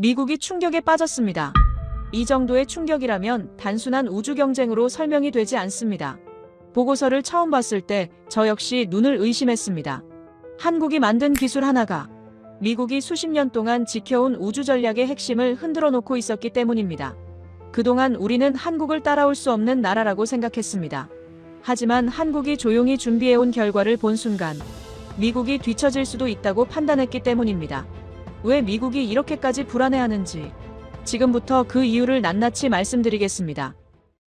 미국이 충격에 빠졌습니다. 이 정도의 충격이라면 단순한 우주 경쟁으로 설명이 되지 않습니다. 보고서를 처음 봤을 때 저 역시 눈을 의심했습니다. 한국이 만든 기술 하나가 미국이 수십 년 동안 지켜온 우주 전략의 핵심을 흔들어 놓고 있었기 때문입니다. 그동안 우리는 한국을 따라올 수 없는 나라라고 생각했습니다. 하지만 한국이 조용히 준비해온 결과를 본 순간 미국이 뒤처질 수도 있다고 판단했기 때문입니다. 왜 미국이 이렇게까지 불안해하는지 지금부터 그 이유를 낱낱이 말씀드리겠습니다.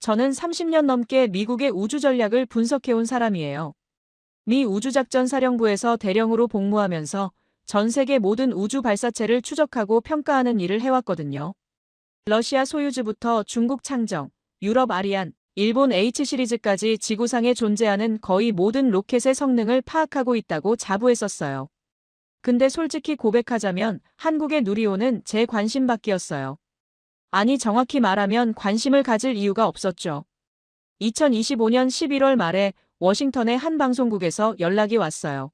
저는 30년 넘게 미국의 우주 전략을 분석해온 사람이에요. 미 우주작전사령부에서 대령으로 복무하면서 전 세계 모든 우주 발사체를 추적하고 평가하는 일을 해왔거든요. 러시아 소유주부터 중국 창정, 유럽 아리안, 일본 H 시리즈까지 지구상에 존재하는 거의 모든 로켓의 성능을 파악하고 있다고 자부했었어요. 근데 솔직히 고백하자면 한국의 누리호는 제 관심 밖이었어요. 아니 정확히 말하면 관심을 가질 이유가 없었죠. 2025년 11월 말에 워싱턴의 한 방송국에서 연락이 왔어요.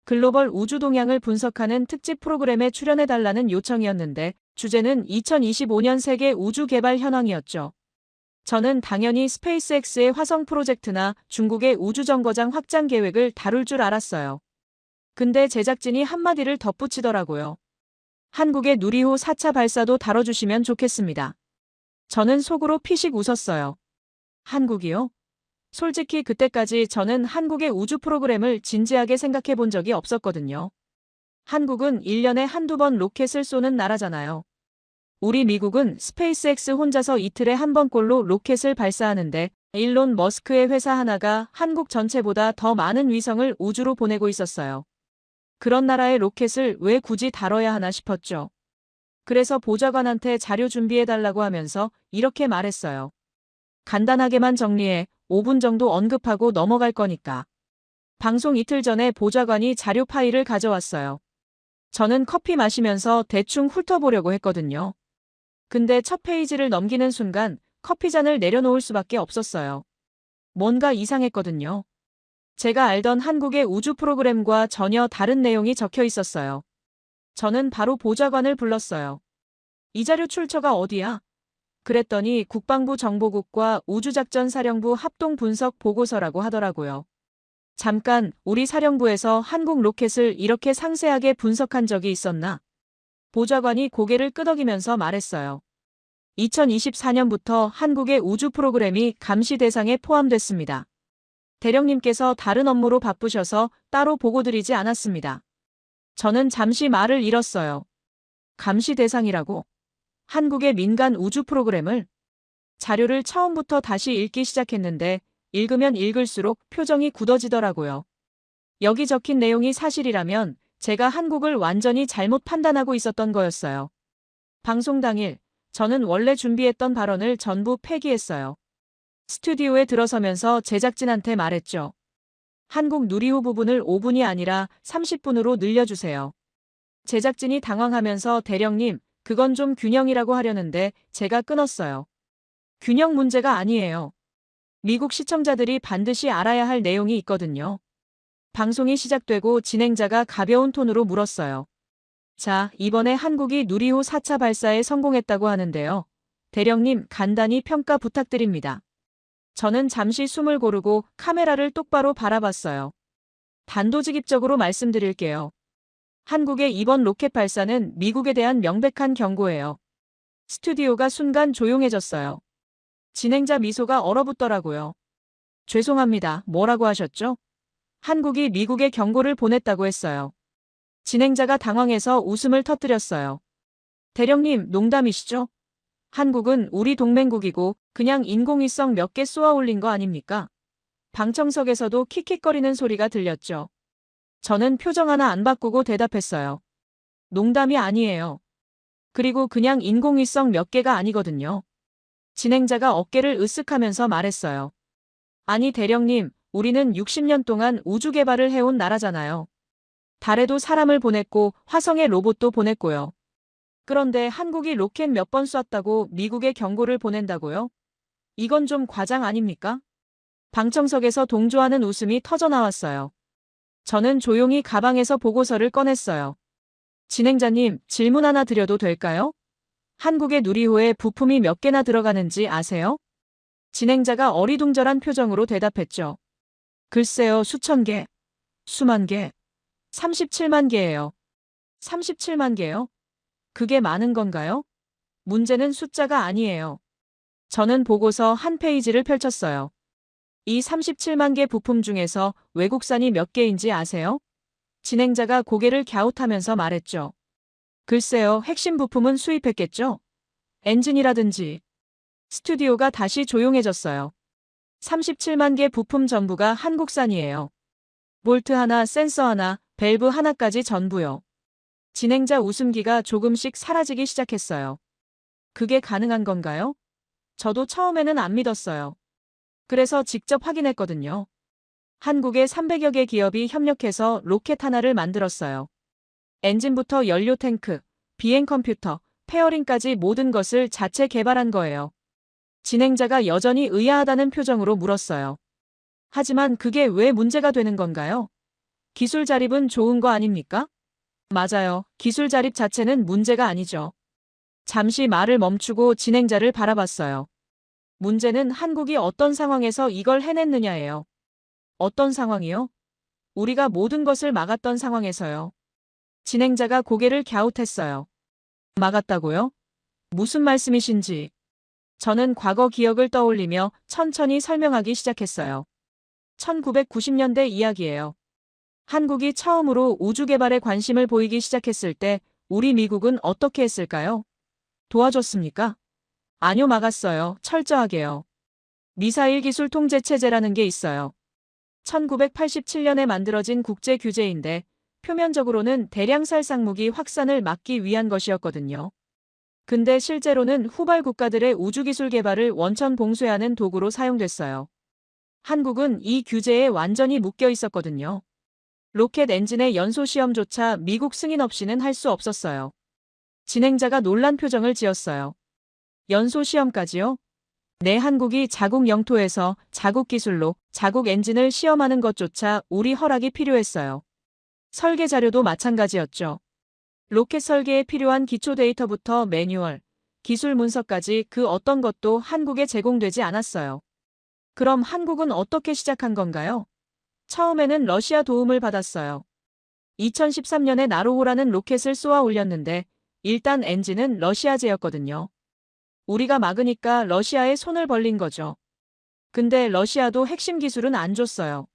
글로벌 우주 동향을 분석하는 특집 프로그램에 출연해달라는 요청이었는데 주제는 2025년 세계 우주 개발 현황이었죠. 저는 당연히 스페이스X의 화성 프로젝트나 중국의 우주정거장 확장 계획을 다룰 줄 알았어요. 근데 제작진이 한마디를 덧붙이더라고요. 한국의 누리호 4차 발사도 다뤄주시면 좋겠습니다. 저는 속으로 피식 웃었어요. 한국이요? 솔직히 그때까지 저는 한국의 우주 프로그램을 진지하게 생각해 본 적이 없었거든요. 한국은 1년에 한두 번 로켓을 쏘는 나라잖아요. 우리 미국은 스페이스X 혼자서 이틀에 한 번꼴로 로켓을 발사하는데 일론 머스크의 회사 하나가 한국 전체보다 더 많은 위성을 우주로 보내고 있었어요. 그런 나라의 로켓을 왜 굳이 다뤄야 하나 싶었죠. 그래서 보좌관한테 자료 준비해달라고 하면서 이렇게 말했어요. 간단하게만 정리해 5분 정도 언급하고 넘어갈 거니까. 방송 이틀 전에 보좌관이 자료 파일을 가져왔어요. 저는 커피 마시면서 대충 훑어보려고 했거든요. 근데 첫 페이지를 넘기는 순간 커피잔을 내려놓을 수밖에 없었어요. 뭔가 이상했거든요. 제가 알던 한국의 우주 프로그램과 전혀 다른 내용이 적혀 있었어요. 저는 바로 보좌관을 불렀어요. 이 자료 출처가 어디야? 그랬더니 국방부 정보국과 우주작전사령부 합동분석 보고서라고 하더라고요. 잠깐, 우리 사령부에서 한국 로켓을 이렇게 상세하게 분석한 적이 있었나? 보좌관이 고개를 끄덕이면서 말했어요. 2024년부터 한국의 우주 프로그램이 감시 대상에 포함됐습니다. 대령님께서 다른 업무로 바쁘셔서 따로 보고드리지 않았습니다. 저는 잠시 말을 잃었어요. 감시 대상이라고? 한국의 민간 우주 프로그램을? 자료를 처음부터 다시 읽기 시작했는데 읽으면 읽을수록 표정이 굳어지더라고요. 여기 적힌 내용이 사실이라면 제가 한국을 완전히 잘못 판단하고 있었던 거였어요. 방송 당일, 저는 원래 준비했던 발언을 전부 폐기했어요. 스튜디오에 들어서면서 제작진한테 말했죠. 한국 누리호 부분을 5분이 아니라 30분으로 늘려주세요. 제작진이 당황하면서 대령님, 그건 좀 균형이라고 하려는데 제가 끊었어요. 균형 문제가 아니에요. 미국 시청자들이 반드시 알아야 할 내용이 있거든요. 방송이 시작되고 진행자가 가벼운 톤으로 물었어요. 자, 이번에 한국이 누리호 4차 발사에 성공했다고 하는데요. 대령님, 간단히 평가 부탁드립니다. 저는 잠시 숨을 고르고 카메라를 똑바로 바라봤어요. 단도직입적으로 말씀드릴게요. 한국의 이번 로켓 발사는 미국에 대한 명백한 경고예요. 스튜디오가 순간 조용해졌어요. 진행자 미소가 얼어붙더라고요. 죄송합니다. 뭐라고 하셨죠? 한국이 미국에 경고를 보냈다고 했어요. 진행자가 당황해서 웃음을 터뜨렸어요. 대령님, 농담이시죠? 한국은 우리 동맹국이고 그냥 인공위성 몇 개 쏘아 올린 거 아닙니까? 방청석에서도 킥킥거리는 소리가 들렸죠. 저는 표정 하나 안 바꾸고 대답했어요. 농담이 아니에요. 그리고 그냥 인공위성 몇 개가 아니거든요. 진행자가 어깨를 으쓱하면서 말했어요. 아니 대령님, 우리는 60년 동안 우주 개발을 해온 나라잖아요. 달에도 사람을 보냈고 화성에 로봇도 보냈고요. 그런데 한국이 로켓 몇 번 쐈다고 미국에 경고를 보낸다고요? 이건 좀 과장 아닙니까? 방청석에서 동조하는 웃음이 터져나왔어요. 저는 조용히 가방에서 보고서를 꺼냈어요. 진행자님, 질문 하나 드려도 될까요? 한국의 누리호에 부품이 몇 개나 들어가는지 아세요? 진행자가 어리둥절한 표정으로 대답했죠. 글쎄요, 수천 개, 수만 개, 37만 개예요. 37만 개요? 그게 많은 건가요? 문제는 숫자가 아니에요. 저는 보고서 한 페이지를 펼쳤어요. 이 37만 개 부품 중에서 외국산이 몇 개인지 아세요? 진행자가 고개를 갸웃하면서 말했죠. 글쎄요, 핵심 부품은 수입했겠죠? 엔진이라든지. 스튜디오가 다시 조용해졌어요. 37만 개 부품 전부가 한국산이에요. 볼트 하나, 센서 하나, 밸브 하나까지 전부요. 진행자 웃음기가 조금씩 사라지기 시작했어요. 그게 가능한 건가요? 저도 처음에는 안 믿었어요. 그래서 직접 확인했거든요. 한국의 300여 개 기업이 협력해서 로켓 하나를 만들었어요. 엔진부터 연료 탱크, 비행 컴퓨터, 페어링까지 모든 것을 자체 개발한 거예요. 진행자가 여전히 의아하다는 표정으로 물었어요. 하지만 그게 왜 문제가 되는 건가요? 기술 자립은 좋은 거 아닙니까? 맞아요. 기술 자립 자체는 문제가 아니죠. 잠시 말을 멈추고 진행자를 바라봤어요. 문제는 한국이 어떤 상황에서 이걸 해냈느냐예요. 어떤 상황이요? 우리가 모든 것을 막았던 상황에서요. 진행자가 고개를 갸웃했어요. 막았다고요? 무슨 말씀이신지. 저는 과거 기억을 떠올리며 천천히 설명하기 시작했어요. 1990년대 이야기예요. 한국이 처음으로 우주 개발에 관심을 보이기 시작했을 때 우리 미국은 어떻게 했을까요? 도와줬습니까? 아니요, 막았어요. 철저하게요. 미사일 기술 통제 체제라는 게 있어요. 1987년에 만들어진 국제 규제인데 표면적으로는 대량 살상 무기 확산을 막기 위한 것이었거든요. 근데 실제로는 후발 국가들의 우주기술 개발을 원천 봉쇄하는 도구로 사용됐어요. 한국은 이 규제에 완전히 묶여 있었거든요. 로켓 엔진의 연소 시험조차 미국 승인 없이는 할 수 없었어요. 진행자가 놀란 표정을 지었어요. 연소 시험까지요? 네, 한국이 자국 영토에서 자국 기술로 자국 엔진을 시험하는 것조차 우리 허락이 필요했어요. 설계 자료도 마찬가지였죠. 로켓 설계에 필요한 기초 데이터부터 매뉴얼, 기술 문서까지 그 어떤 것도 한국에 제공되지 않았어요. 그럼 한국은 어떻게 시작한 건가요? 처음에는 러시아 도움을 받았어요. 2013년에 나로호라는 로켓을 쏘아 올렸는데 일단 엔진은 러시아제였거든요. 우리가 막으니까 러시아에 손을 벌린 거죠. 근데 러시아도 핵심 기술은 안 줬어요.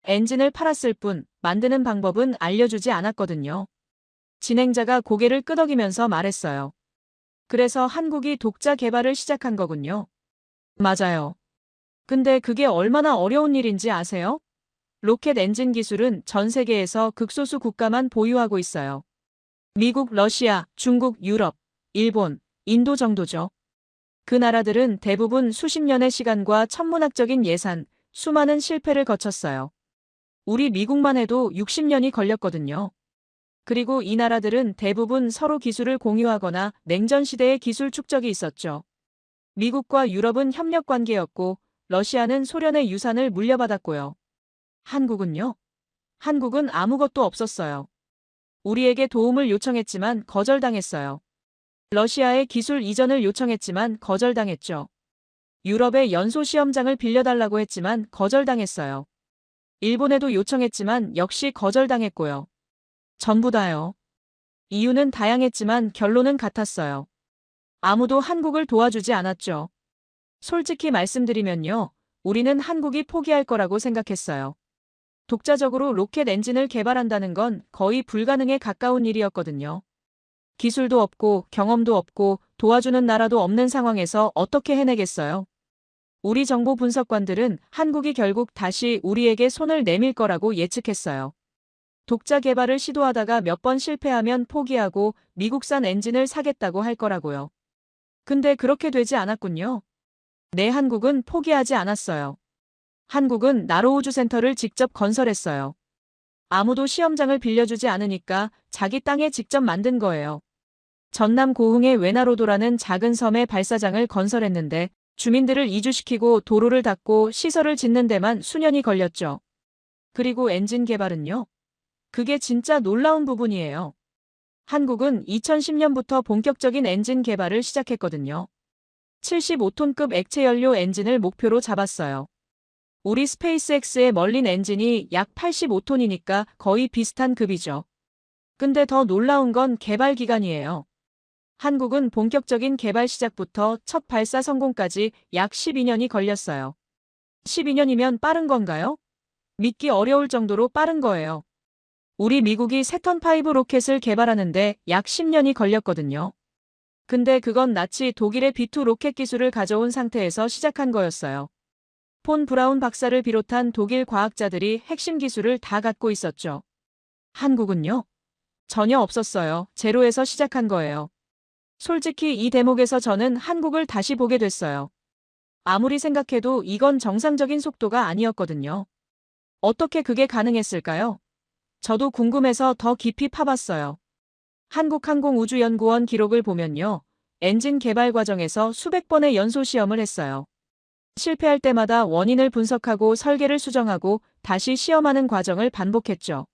엔진을 팔았을 뿐 만드는 방법은 알려주지 않았거든요. 진행자가 고개를 끄덕이면서 말했어요. 그래서 한국이 독자 개발을 시작한 거군요. 맞아요. 근데 그게 얼마나 어려운 일인지 아세요? 로켓 엔진 기술은 전 세계에서 극소수 국가만 보유하고 있어요. 미국, 러시아, 중국, 유럽, 일본, 인도 정도죠. 그 나라들은 대부분 수십 년의 시간과 천문학적인 예산, 수많은 실패를 거쳤어요. 우리 미국만 해도 60년이 걸렸거든요. 그리고 이 나라들은 대부분 서로 기술을 공유하거나 냉전 시대의 기술 축적이 있었죠. 미국과 유럽은 협력 관계였고 러시아는 소련의 유산을 물려받았고요. 한국은요? 한국은 아무것도 없었어요. 우리에게 도움을 요청했지만 거절당했어요. 러시아의 기술 이전을 요청했지만 거절당했죠. 유럽의 연소 시험장을 빌려달라고 했지만 거절당했어요. 일본에도 요청했지만 역시 거절당했고요. 전부 다요. 이유는 다양했지만 결론은 같았어요. 아무도 한국을 도와주지 않았죠. 솔직히 말씀드리면요. 우리는 한국이 포기할 거라고 생각했어요. 독자적으로 로켓 엔진을 개발한다는 건 거의 불가능에 가까운 일이었거든요. 기술도 없고 경험도 없고 도와주는 나라도 없는 상황에서 어떻게 해내겠어요? 우리 정보 분석관들은 한국이 결국 다시 우리에게 손을 내밀 거라고 예측했어요. 독자 개발을 시도하다가 몇 번 실패하면 포기하고 미국산 엔진을 사겠다고 할 거라고요. 근데 그렇게 되지 않았군요. 네, 한국은 포기하지 않았어요. 한국은 나로우주센터를 직접 건설했어요. 아무도 시험장을 빌려주지 않으니까 자기 땅에 직접 만든 거예요. 전남 고흥의 외나로도라는 작은 섬에 발사장을 건설했는데 주민들을 이주시키고 도로를 닦고 시설을 짓는 데만 수년이 걸렸죠. 그리고 엔진 개발은요? 그게 진짜 놀라운 부분이에요. 한국은 2010년부터 본격적인 엔진 개발을 시작했거든요. 75톤급 액체연료 엔진을 목표로 잡았어요. 우리 스페이스X의 멀린 엔진이 약 85톤이니까 거의 비슷한 급이죠. 근데 더 놀라운 건 개발 기간이에요. 한국은 본격적인 개발 시작부터 첫 발사 성공까지 약 12년이 걸렸어요. 12년이면 빠른 건가요? 믿기 어려울 정도로 빠른 거예요. 우리 미국이 세턴5 로켓을 개발하는데 약 10년이 걸렸거든요. 근데 그건 나치 독일의 B2 로켓 기술을 가져온 상태에서 시작한 거였어요. 폰 브라운 박사를 비롯한 독일 과학자들이 핵심 기술을 다 갖고 있었죠. 한국은요? 전혀 없었어요. 제로에서 시작한 거예요. 솔직히 이 대목에서 저는 한국을 다시 보게 됐어요. 아무리 생각해도 이건 정상적인 속도가 아니었거든요. 어떻게 그게 가능했을까요? 저도 궁금해서 더 깊이 파봤어요. 한국항공우주연구원 기록을 보면요. 엔진 개발 과정에서 수백 번의 연소 시험을 했어요. 실패할 때마다 원인을 분석하고 설계를 수정하고 다시 시험하는 과정을 반복했죠.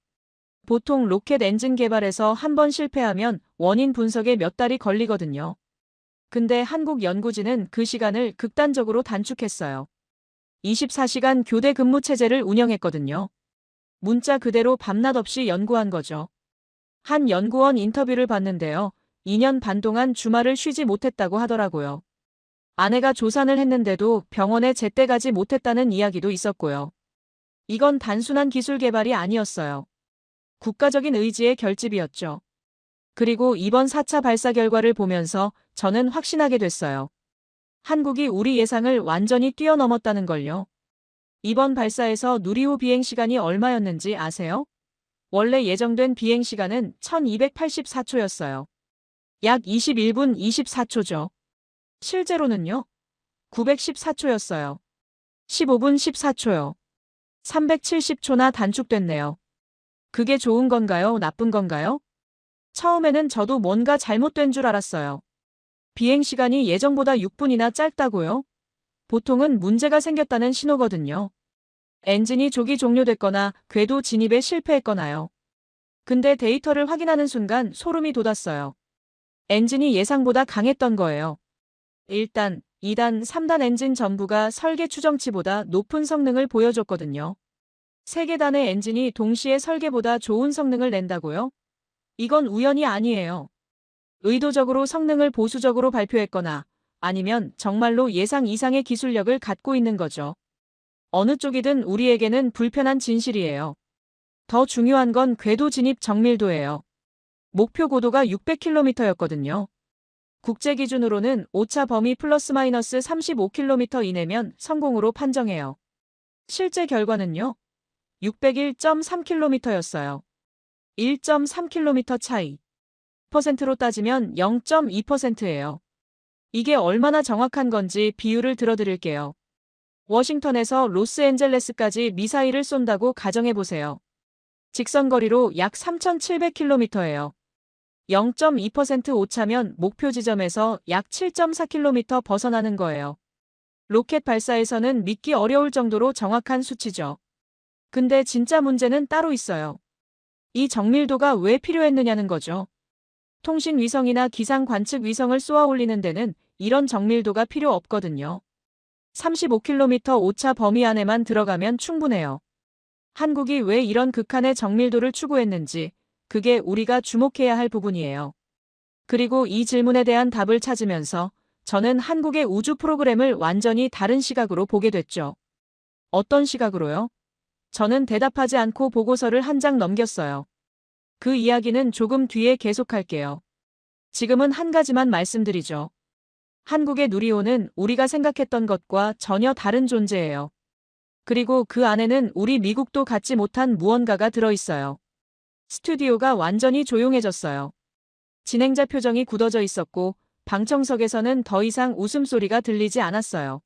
보통 로켓 엔진 개발에서 한 번 실패하면 원인 분석에 몇 달이 걸리거든요. 근데 한국 연구진은 그 시간을 극단적으로 단축했어요. 24시간 교대 근무 체제를 운영했거든요. 문자 그대로 밤낮 없이 연구한 거죠. 한 연구원 인터뷰를 봤는데요. 2년 반 동안 주말을 쉬지 못했다고 하더라고요. 아내가 조산을 했는데도 병원에 제때 가지 못했다는 이야기도 있었고요. 이건 단순한 기술 개발이 아니었어요. 국가적인 의지의 결집이었죠. 그리고 이번 4차 발사 결과를 보면서 저는 확신하게 됐어요. 한국이 우리 예상을 완전히 뛰어넘었다는 걸요. 이번 발사에서 누리호 비행 시간이 얼마였는지 아세요? 원래 예정된 비행 시간은 1284초였어요. 약 21분 24초죠. 실제로는요? 914초였어요. 15분 14초요. 370초나 단축됐네요. 그게 좋은 건가요? 나쁜 건가요? 처음에는 저도 뭔가 잘못된 줄 알았어요. 비행 시간이 예정보다 6분이나 짧다고요? 보통은 문제가 생겼다는 신호거든요. 엔진이 조기 종료됐거나 궤도 진입에 실패했거나요. 근데 데이터를 확인하는 순간 소름이 돋았어요. 엔진이 예상보다 강했던 거예요. 1단, 2단, 3단 엔진 전부가 설계 추정치보다 높은 성능을 보여줬거든요. 3개 단의 엔진이 동시에 설계보다 좋은 성능을 낸다고요? 이건 우연이 아니에요. 의도적으로 성능을 보수적으로 발표했거나 아니면 정말로 예상 이상의 기술력을 갖고 있는 거죠. 어느 쪽이든 우리에게는 불편한 진실이에요. 더 중요한 건 궤도 진입 정밀도예요. 목표 고도가 600km였거든요. 국제 기준으로는 오차 범위 플러스 마이너스 35km 이내면 성공으로 판정해요. 실제 결과는요. 601.3km였어요. 1.3km 차이. 퍼센트로 따지면 0.2%예요. 이게 얼마나 정확한 건지 비율을 들어드릴게요. 워싱턴에서 로스앤젤레스까지 미사일을 쏜다고 가정해보세요. 직선거리로 약 3,700km예요. 0.2% 오차면 목표 지점에서 약 7.4km 벗어나는 거예요. 로켓 발사에서는 믿기 어려울 정도로 정확한 수치죠. 근데 진짜 문제는 따로 있어요. 이 정밀도가 왜 필요했느냐는 거죠. 통신 위성이나 기상 관측 위성을 쏘아 올리는 데는 이런 정밀도가 필요 없거든요. 35km 오차 범위 안에만 들어가면 충분해요. 한국이 왜 이런 극한의 정밀도를 추구했는지, 그게 우리가 주목해야 할 부분이에요. 그리고 이 질문에 대한 답을 찾으면서 저는 한국의 우주 프로그램을 완전히 다른 시각으로 보게 됐죠. 어떤 시각으로요? 저는 대답하지 않고 보고서를 한 장 넘겼어요. 그 이야기는 조금 뒤에 계속할게요. 지금은 한 가지만 말씀드리죠. 한국의 누리호는 우리가 생각했던 것과 전혀 다른 존재예요. 그리고 그 안에는 우리 미국도 갖지 못한 무언가가 들어있어요. 스튜디오가 완전히 조용해졌어요. 진행자 표정이 굳어져 있었고 방청석에서는 더 이상 웃음소리가 들리지 않았어요.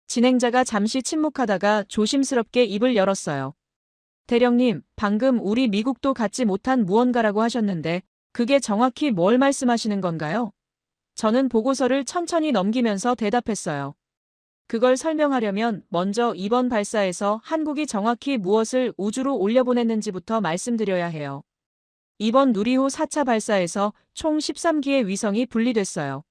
진행자가 잠시 침묵하다가 조심스럽게 입을 열었어요. 대령님, 방금 우리 미국도 갖지 못한 무언가라고 하셨는데 그게 정확히 뭘 말씀하시는 건가요? 저는 보고서를 천천히 넘기면서 대답했어요. 그걸 설명하려면 먼저 이번 발사에서 한국이 정확히 무엇을 우주로 올려보냈는지부터 말씀드려야 해요. 이번 누리호 4차 발사에서 총 13기의 위성이 분리됐어요.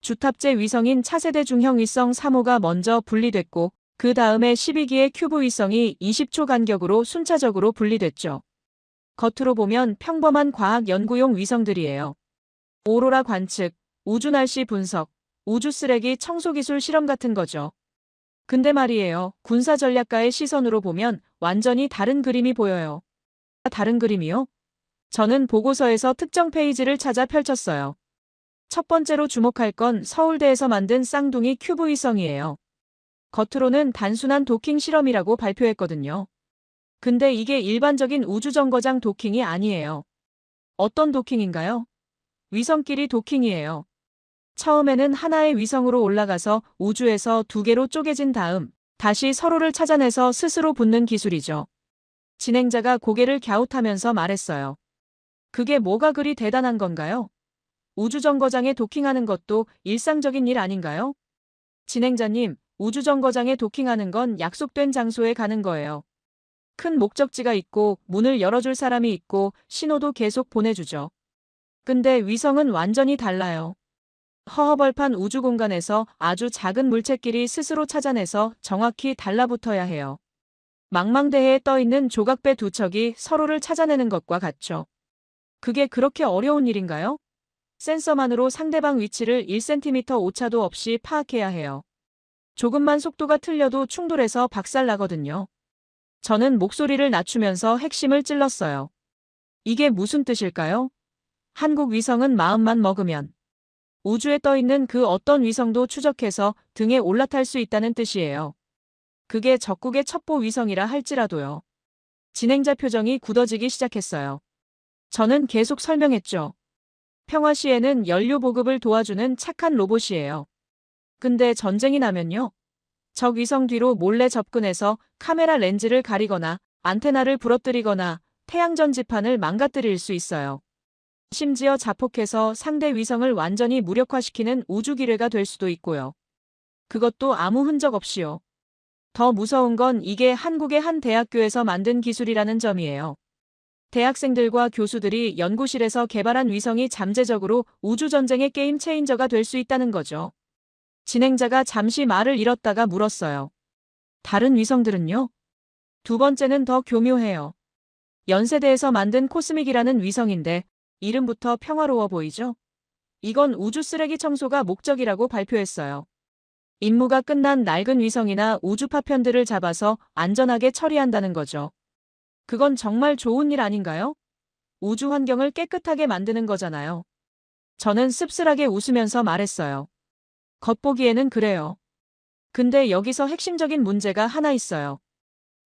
주탑재 위성인 차세대 중형 위성 3호가 먼저 분리됐고 그 다음에 12기의 큐브 위성이 20초 간격으로 순차적으로 분리됐죠. 겉으로 보면 평범한 과학 연구용 위성들이에요. 오로라 관측, 우주 날씨 분석, 우주 쓰레기 청소 기술 실험 같은 거죠. 근데 말이에요. 군사 전략가의 시선으로 보면 완전히 다른 그림이 보여요. 다른 그림이요? 저는 보고서에서 특정 페이지를 찾아 펼쳤어요. 첫 번째로 주목할 건 서울대에서 만든 쌍둥이 큐브 위성이에요. 겉으로는 단순한 도킹 실험이라고 발표했거든요. 근데 이게 일반적인 우주정거장 도킹이 아니에요. 어떤 도킹인가요? 위성끼리 도킹이에요. 처음에는 하나의 위성으로 올라가서 우주에서 두 개로 쪼개진 다음 다시 서로를 찾아내서 스스로 붙는 기술이죠. 진행자가 고개를 갸웃하면서 말했어요. 그게 뭐가 그리 대단한 건가요? 우주정거장에 도킹하는 것도 일상적인 일 아닌가요? 진행자님, 우주정거장에 도킹하는 건 약속된 장소에 가는 거예요. 큰 목적지가 있고 문을 열어줄 사람이 있고 신호도 계속 보내주죠. 근데 위성은 완전히 달라요. 허허벌판 우주 공간에서 아주 작은 물체끼리 스스로 찾아내서 정확히 달라붙어야 해요. 망망대해에 떠있는 조각배 두 척이 서로를 찾아내는 것과 같죠. 그게 그렇게 어려운 일인가요? 센서만으로 상대방 위치를 1cm 오차도 없이 파악해야 해요. 조금만 속도가 틀려도 충돌해서 박살나거든요. 저는 목소리를 낮추면서 핵심을 찔렀어요. 이게 무슨 뜻일까요? 한국 위성은 마음만 먹으면 우주에 떠있는 그 어떤 위성도 추적해서 등에 올라탈 수 있다는 뜻이에요. 그게 적국의 첩보 위성이라 할지라도요. 진행자 표정이 굳어지기 시작했어요. 저는 계속 설명했죠. 평화 시에는 연료 보급을 도와주는 착한 로봇이에요. 근데 전쟁이 나면요. 적 위성 뒤로 몰래 접근해서 카메라 렌즈를 가리거나 안테나를 부러뜨리거나 태양 전지판을 망가뜨릴 수 있어요. 심지어 자폭해서 상대 위성을 완전히 무력화시키는 우주기뢰가 될 수도 있고요. 그것도 아무 흔적 없이요. 더 무서운 건 이게 한국의 한 대학교에서 만든 기술이라는 점이에요. 대학생들과 교수들이 연구실에서 개발한 위성이 잠재적으로 우주전쟁의 게임 체인저가 될 수 있다는 거죠. 진행자가 잠시 말을 잃었다가 물었어요. 다른 위성들은요? 두 번째는 더 교묘해요. 연세대에서 만든 코스믹이라는 위성인데 이름부터 평화로워 보이죠? 이건 우주 쓰레기 청소가 목적이라고 발표했어요. 임무가 끝난 낡은 위성이나 우주 파편들을 잡아서 안전하게 처리한다는 거죠. 그건 정말 좋은 일 아닌가요? 우주 환경을 깨끗하게 만드는 거잖아요. 저는 씁쓸하게 웃으면서 말했어요. 겉보기에는 그래요. 근데 여기서 핵심적인 문제가 하나 있어요.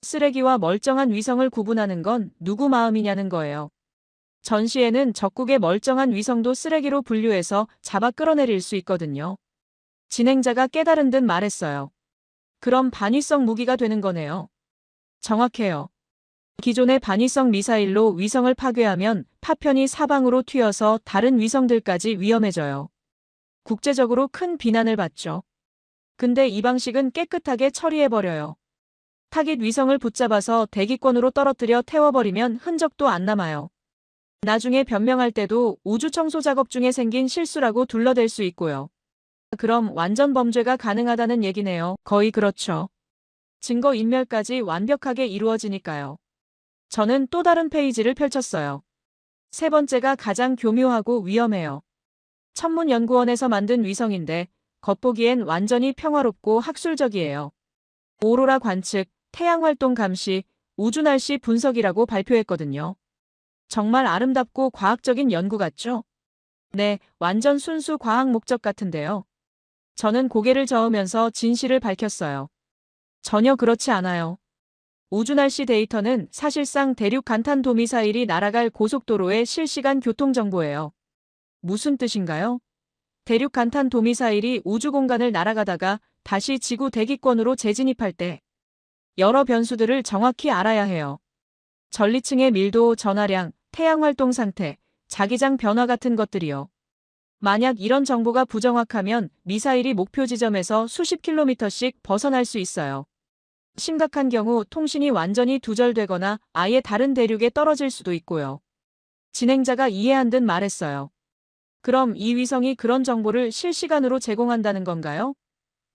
쓰레기와 멀쩡한 위성을 구분하는 건 누구 마음이냐는 거예요. 전시에는 적국의 멀쩡한 위성도 쓰레기로 분류해서 잡아 끌어내릴 수 있거든요. 진행자가 깨달은 듯 말했어요. 그럼 반위성 무기가 되는 거네요. 정확해요. 기존의 반위성 미사일로 위성을 파괴하면 파편이 사방으로 튀어서 다른 위성들까지 위험해져요. 국제적으로 큰 비난을 받죠. 근데 이 방식은 깨끗하게 처리해버려요. 타깃 위성을 붙잡아서 대기권으로 떨어뜨려 태워버리면 흔적도 안 남아요. 나중에 변명할 때도 우주 청소 작업 중에 생긴 실수라고 둘러댈 수 있고요. 그럼 완전 범죄가 가능하다는 얘기네요. 거의 그렇죠. 증거 인멸까지 완벽하게 이루어지니까요. 저는 또 다른 페이지를 펼쳤어요. 세 번째가 가장 교묘하고 위험해요. 천문연구원에서 만든 위성인데 겉보기엔 완전히 평화롭고 학술적이에요. 오로라 관측, 태양활동 감시, 우주날씨 분석이라고 발표했거든요. 정말 아름답고 과학적인 연구 같죠? 네, 완전 순수 과학 목적 같은데요. 저는 고개를 저으면서 진실을 밝혔어요. 전혀 그렇지 않아요. 우주날씨 데이터는 사실상 대륙 간탄 도미사일이 날아갈 고속도로의 실시간 교통정보예요. 무슨 뜻인가요? 대륙 간탄 도미사일이 우주 공간을 날아가다가 다시 지구 대기권으로 재진입할 때 여러 변수들을 정확히 알아야 해요. 전리층의 밀도, 전하량, 태양 활동 상태, 자기장 변화 같은 것들이요. 만약 이런 정보가 부정확하면 미사일이 목표 지점에서 수십 킬로미터씩 벗어날 수 있어요. 심각한 경우 통신이 완전히 두절되거나 아예 다른 대륙에 떨어질 수도 있고요. 진행자가 이해한 듯 말했어요. 그럼 이 위성이 그런 정보를 실시간으로 제공한다는 건가요?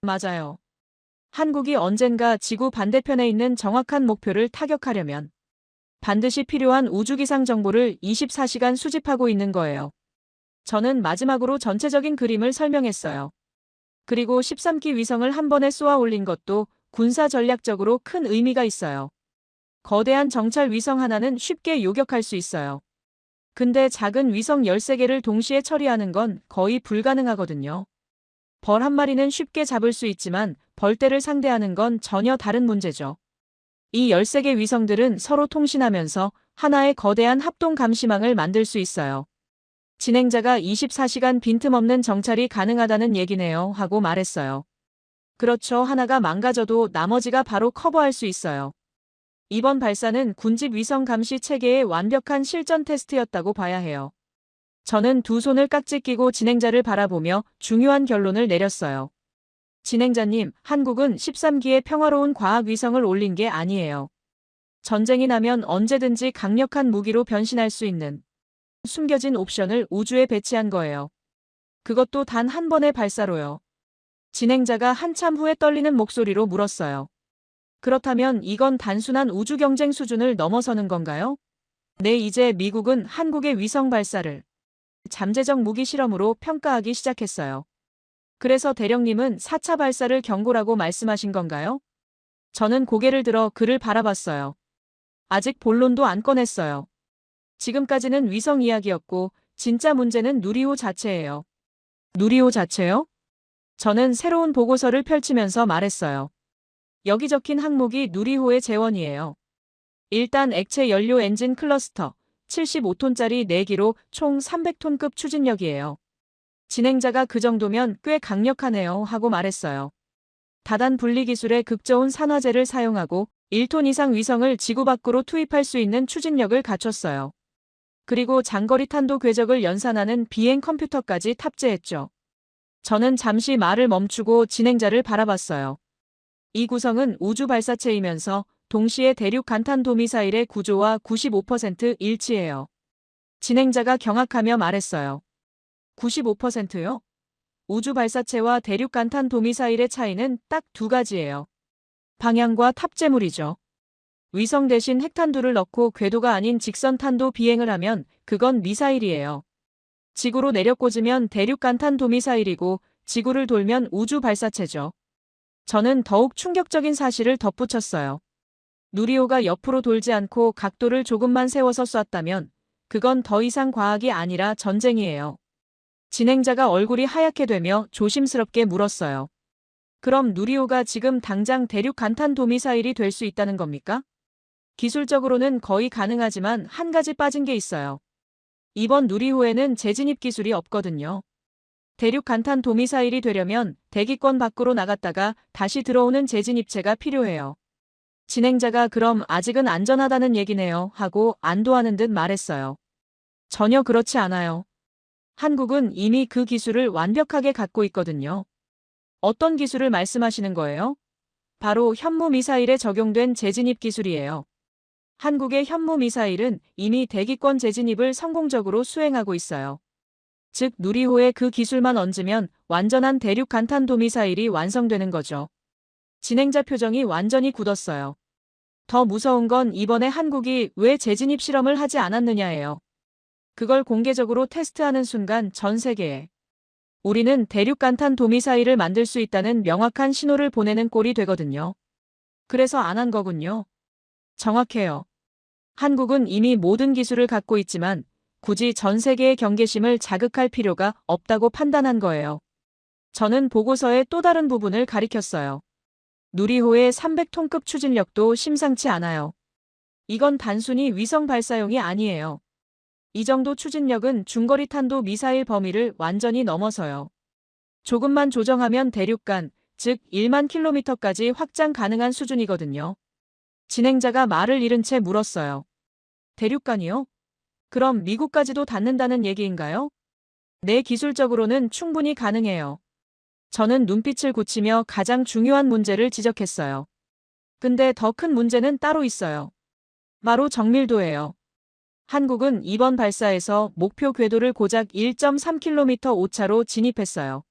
맞아요. 한국이 언젠가 지구 반대편에 있는 정확한 목표를 타격하려면 반드시 필요한 우주기상 정보를 24시간 수집하고 있는 거예요. 저는 마지막으로 전체적인 그림을 설명했어요. 그리고 13기 위성을 한 번에 쏘아 올린 것도 군사 전략적으로 큰 의미가 있어요. 거대한 정찰 위성 하나는 쉽게 요격할 수 있어요. 근데 작은 위성 13개를 동시에 처리하는 건 거의 불가능하거든요. 벌 한 마리는 쉽게 잡을 수 있지만 벌떼를 상대하는 건 전혀 다른 문제죠. 이 13개 위성들은 서로 통신하면서 하나의 거대한 합동 감시망을 만들 수 있어요. 진행자가 24시간 빈틈없는 정찰이 가능하다는 얘기네요 하고 말했어요. 그렇죠. 하나가 망가져도 나머지가 바로 커버할 수 있어요. 이번 발사는 군집 위성 감시 체계의 완벽한 실전 테스트였다고 봐야 해요. 저는 두 손을 깍지 끼고 진행자를 바라보며 중요한 결론을 내렸어요. 진행자님, 한국은 13기의 평화로운 과학 위성을 올린 게 아니에요. 전쟁이 나면 언제든지 강력한 무기로 변신할 수 있는 숨겨진 옵션을 우주에 배치한 거예요. 그것도 단 한 번의 발사로요. 진행자가 한참 후에 떨리는 목소리로 물었어요. 그렇다면 이건 단순한 우주 경쟁 수준을 넘어서는 건가요? 네, 이제 미국은 한국의 위성 발사를 잠재적 무기 실험으로 평가하기 시작했어요. 그래서 대령님은 4차 발사를 경고라고 말씀하신 건가요? 저는 고개를 들어 그를 바라봤어요. 아직 본론도 안 꺼냈어요. 지금까지는 위성 이야기였고 진짜 문제는 누리호 자체예요. 누리호 자체요? 저는 새로운 보고서를 펼치면서 말했어요. 여기 적힌 항목이 누리호의 재원이에요. 일단 액체 연료 엔진 클러스터 75톤짜리 4기로 총 300톤급 추진력이에요. 진행자가 그 정도면 꽤 강력하네요 하고 말했어요. 다단 분리 기술의 극저온 산화제를 사용하고 1톤 이상 위성을 지구 밖으로 투입할 수 있는 추진력을 갖췄어요. 그리고 장거리 탄도 궤적을 연산하는 비행 컴퓨터까지 탑재했죠. 저는 잠시 말을 멈추고 진행자를 바라봤어요. 이 구성은 우주 발사체이면서 동시에 대륙 간탄도미사일의 구조와 95% 일치해요. 진행자가 경악하며 말했어요. 95%요? 우주 발사체와 대륙 간탄도미사일의 차이는 딱 두 가지예요. 방향과 탑재물이죠. 위성 대신 핵탄두를 넣고 궤도가 아닌 직선 탄도 비행을 하면 그건 미사일이에요. 지구로 내려꽂으면 대륙 간탄도미사일이고 지구를 돌면 우주 발사체죠. 저는 더욱 충격적인 사실을 덧붙였어요. 누리호가 옆으로 돌지 않고 각도를 조금만 세워서 쐈다면 그건 더 이상 과학이 아니라 전쟁이에요. 진행자가 얼굴이 하얗게 되며 조심스럽게 물었어요. 그럼 누리호가 지금 당장 대륙 간탄도미사일이 될 수 있다는 겁니까? 기술적으로는 거의 가능하지만 한 가지 빠진 게 있어요. 이번 누리호에는 재진입 기술이 없거든요. 대륙 간탄도미사일이 되려면 대기권 밖으로 나갔다가 다시 들어오는 재진입체가 필요해요. 진행자가 그럼 아직은 안전하다는 얘기네요 하고 안도하는 듯 말했어요. 전혀 그렇지 않아요. 한국은 이미 그 기술을 완벽하게 갖고 있거든요. 어떤 기술을 말씀하시는 거예요? 바로 현무미사일에 적용된 재진입 기술이에요. 한국의 현무미사일은 이미 대기권 재진입을 성공적으로 수행하고 있어요. 즉 누리호에 그 기술만 얹으면 완전한 대륙 간탄도미사일이 완성되는 거죠. 진행자 표정이 완전히 굳었어요. 더 무서운 건 이번에 한국이 왜 재진입 실험을 하지 않았느냐예요. 그걸 공개적으로 테스트하는 순간 전 세계에 우리는 대륙 간탄도미사일을 만들 수 있다는 명확한 신호를 보내는 꼴이 되거든요. 그래서 안 한 거군요. 정확해요. 한국은 이미 모든 기술을 갖고 있지만 굳이 전 세계의 경계심을 자극할 필요가 없다고 판단한 거예요. 저는 보고서의 또 다른 부분을 가리켰어요. 누리호의 300톤급 추진력도 심상치 않아요. 이건 단순히 위성 발사용이 아니에요. 이 정도 추진력은 중거리 탄도 미사일 범위를 완전히 넘어서요. 조금만 조정하면 대륙간, 즉 1만 킬로미터까지 확장 가능한 수준이거든요. 진행자가 말을 잃은 채 물었어요. 대륙간이요? 그럼 미국까지도 닿는다는 얘기인가요? 네, 기술적으로는 충분히 가능해요. 저는 눈빛을 굳히며 가장 중요한 문제를 지적했어요. 근데 더 큰 문제는 따로 있어요. 바로 정밀도예요. 한국은 이번 발사에서 목표 궤도를 고작 1.3km 오차로 진입했어요.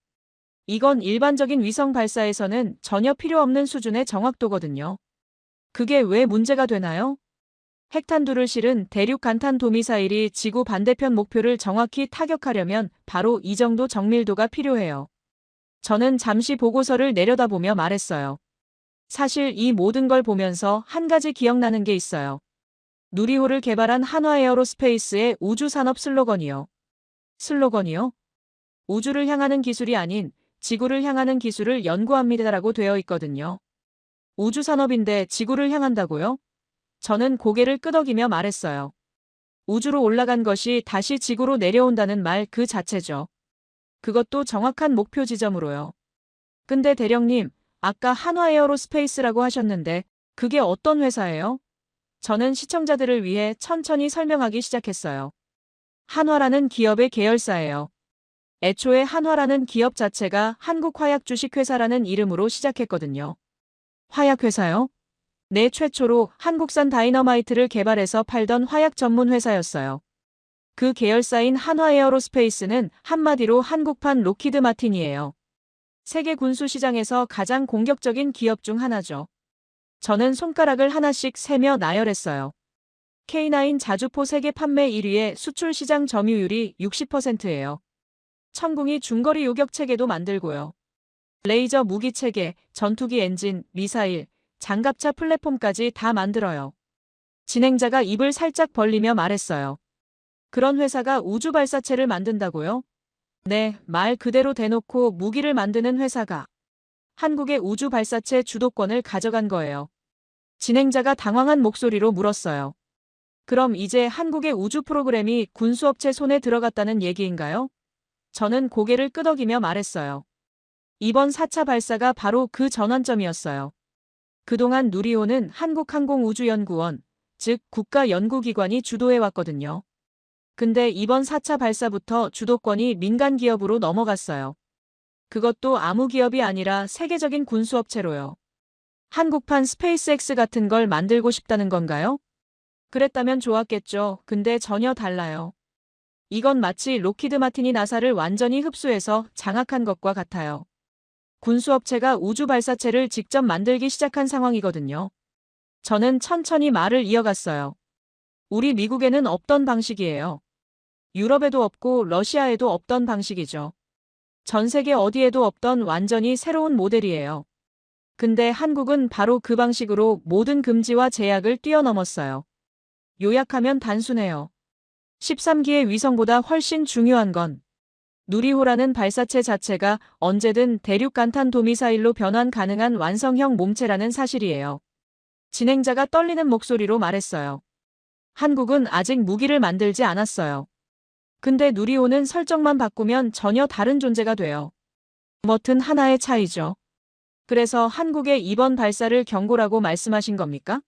이건 일반적인 위성 발사에서는 전혀 필요 없는 수준의 정확도거든요. 그게 왜 문제가 되나요? 핵탄두를 실은 대륙 간탄 도미사일이 지구 반대편 목표를 정확히 타격하려면 바로 이 정도 정밀도가 필요해요. 저는 잠시 보고서를 내려다보며 말했어요. 사실 이 모든 걸 보면서 한 가지 기억나는 게 있어요. 누리호를 개발한 한화에어로스페이스의 우주산업 슬로건이요. 슬로건이요? 우주를 향하는 기술이 아닌 지구를 향하는 기술을 연구합니다라고 되어 있거든요. 우주산업인데 지구를 향한다고요? 저는 고개를 끄덕이며 말했어요. 우주로 올라간 것이 다시 지구로 내려온다는 말 그 자체죠. 그것도 정확한 목표 지점으로요. 근데 대령님, 아까 한화에어로스페이스라고 하셨는데 그게 어떤 회사예요? 저는 시청자들을 위해 천천히 설명하기 시작했어요. 한화라는 기업의 계열사예요. 애초에 한화라는 기업 자체가 한국화약주식회사라는 이름으로 시작했거든요. 화약회사요? 네, 최초로 한국산 다이너마이트를 개발해서 팔던 화약 전문 회사였어요. 그 계열사인 한화에어로스페이스는 한마디로 한국판 록히드 마틴이에요. 세계 군수 시장에서 가장 공격적인 기업 중 하나죠. 저는 손가락을 하나씩 세며 나열했어요. K9 자주포 세계 판매 1위의 수출 시장 점유율이 60%예요. 천궁이 중거리 요격 체계도 만들고요. 레이저 무기 체계, 전투기 엔진, 미사일, 장갑차 플랫폼까지 다 만들어요. 진행자가 입을 살짝 벌리며 말했어요. 그런 회사가 우주 발사체를 만든다고요? 네, 말 그대로 대놓고 무기를 만드는 회사가 한국의 우주 발사체 주도권을 가져간 거예요. 진행자가 당황한 목소리로 물었어요. 그럼 이제 한국의 우주 프로그램이 군수업체 손에 들어갔다는 얘기인가요? 저는 고개를 끄덕이며 말했어요. 이번 4차 발사가 바로 그 전환점이었어요. 그동안 누리호는 한국항공우주연구원, 즉 국가연구기관이 주도해왔거든요. 근데 이번 4차 발사부터 주도권이 민간 기업으로 넘어갔어요. 그것도 아무 기업이 아니라 세계적인 군수업체로요. 한국판 스페이스X 같은 걸 만들고 싶다는 건가요? 그랬다면 좋았겠죠. 근데 전혀 달라요. 이건 마치 록히드 마틴이 나사를 완전히 흡수해서 장악한 것과 같아요. 군수업체가 우주 발사체를 직접 만들기 시작한 상황이거든요. 저는 천천히 말을 이어갔어요. 우리 미국에는 없던 방식이에요. 유럽에도 없고 러시아에도 없던 방식이죠. 전 세계 어디에도 없던 완전히 새로운 모델이에요. 근데 한국은 바로 그 방식으로 모든 금지와 제약을 뛰어넘었어요. 요약하면 단순해요. 13기의 위성보다 훨씬 중요한 건 누리호라는 발사체 자체가 언제든 대륙 간탄 도미사일로 변환 가능한 완성형 몸체라는 사실이에요. 진행자가 떨리는 목소리로 말했어요. 한국은 아직 무기를 만들지 않았어요. 근데 누리호는 설정만 바꾸면 전혀 다른 존재가 돼요. 뭐든 하나의 차이죠. 그래서 한국의 이번 발사를 경고라고 말씀하신 겁니까?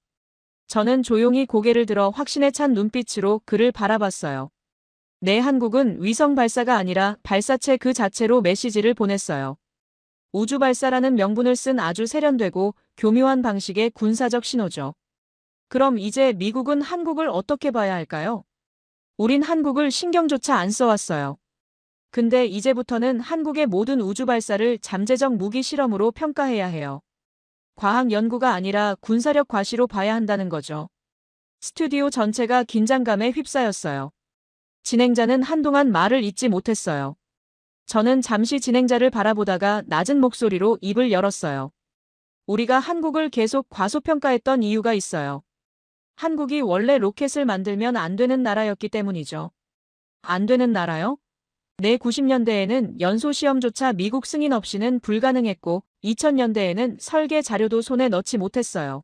저는 조용히 고개를 들어 확신에 찬 눈빛으로 그를 바라봤어요. 네, 한국은 위성 발사가 아니라 발사체 그 자체로 메시지를 보냈어요. 우주 발사라는 명분을 쓴 아주 세련되고 교묘한 방식의 군사적 신호죠. 그럼 이제 미국은 한국을 어떻게 봐야 할까요? 우린 한국을 신경조차 안 써왔어요. 근데 이제부터는 한국의 모든 우주 발사를 잠재적 무기 실험으로 평가해야 해요. 과학 연구가 아니라 군사력 과시로 봐야 한다는 거죠. 스튜디오 전체가 긴장감에 휩싸였어요. 진행자는 한동안 말을 잇지 못했어요. 저는 잠시 진행자를 바라보다가 낮은 목소리로 입을 열었어요. 우리가 한국을 계속 과소평가했던 이유가 있어요. 한국이 원래 로켓을 만들면 안 되는 나라였기 때문이죠. 안 되는 나라요? 네, 90년대에는 연소 시험조차 미국 승인 없이는 불가능했고 2000년대에는 설계 자료도 손에 넣지 못했어요.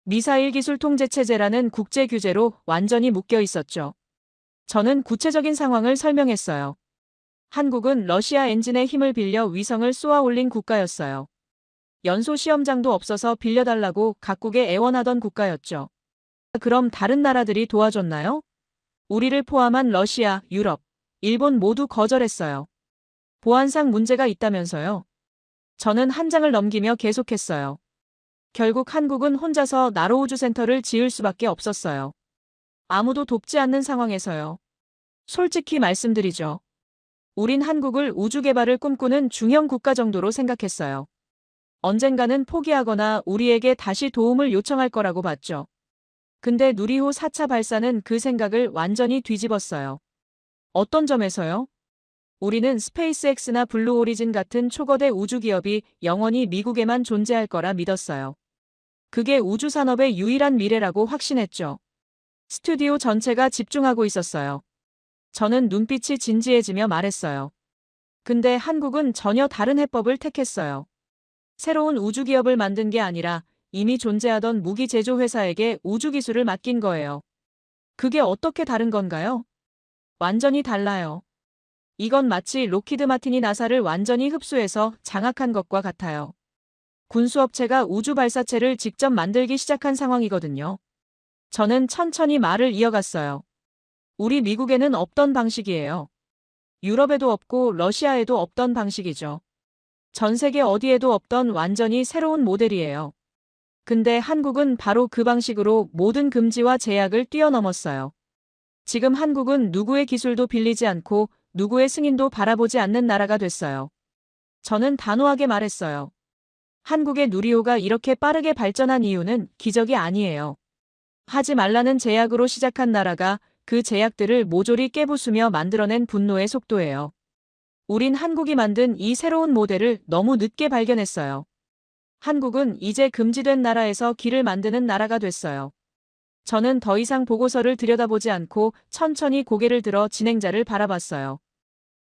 미사일 기술 통제 체제라는 국제 규제로 완전히 묶여 있었죠. 저는 구체적인 상황을 설명했어요. 한국은 러시아 엔진의 힘을 빌려 위성을 쏘아 올린 국가였어요. 연소 시험장도 없어서 빌려달라고 각국에 애원하던 국가였죠. 그럼 다른 나라들이 도와줬나요? 우리를 포함한 러시아, 유럽, 일본 모두 거절했어요. 보안상 문제가 있다면서요. 저는 한 장을 넘기며 계속했어요. 결국 한국은 혼자서 나로우주센터를 지을 수밖에 없었어요. 아무도 돕지 않는 상황에서요. 솔직히 말씀드리죠. 우린 한국을 우주 개발을 꿈꾸는 중형 국가 정도로 생각했어요. 언젠가는 포기하거나 우리에게 다시 도움을 요청할 거라고 봤죠. 근데 누리호 4차 발사는 그 생각을 완전히 뒤집었어요. 어떤 점에서요? 우리는 스페이스X나 블루 오리진 같은 초거대 우주 기업이 영원히 미국에만 존재할 거라 믿었어요. 그게 우주 산업의 유일한 미래라고 확신했죠. 스튜디오 전체가 집중하고 있었어요. 저는 눈빛이 진지해지며 말했어요. 근데 한국은 전혀 다른 해법을 택했어요. 새로운 우주 기업을 만든 게 아니라 이미 존재하던 무기 제조 회사에게 우주 기술을 맡긴 거예요. 그게 어떻게 다른 건가요? 완전히 달라요. 이건 마치 로키드 마틴이 나사를 완전히 흡수해서 장악한 것과 같아요. 군수업체가 우주 발사체를 직접 만들기 시작한 상황이거든요. 저는 천천히 말을 이어갔어요. 우리 미국에는 없던 방식이에요. 유럽에도 없고 러시아에도 없던 방식이죠. 전 세계 어디에도 없던 완전히 새로운 모델이에요. 근데 한국은 바로 그 방식으로 모든 금지와 제약을 뛰어넘었어요. 지금 한국은 누구의 기술도 빌리지 않고 누구의 승인도 바라보지 않는 나라가 됐어요. 저는 단호하게 말했어요. 한국의 누리호가 이렇게 빠르게 발전한 이유는 기적이 아니에요. 하지 말라는 제약으로 시작한 나라가 그 제약들을 모조리 깨부수며 만들어낸 분노의 속도예요. 우린 한국이 만든 이 새로운 모델을 너무 늦게 발견했어요. 한국은 이제 금지된 나라에서 길을 만드는 나라가 됐어요. 저는 더 이상 보고서를 들여다보지 않고 천천히 고개를 들어 진행자를 바라봤어요.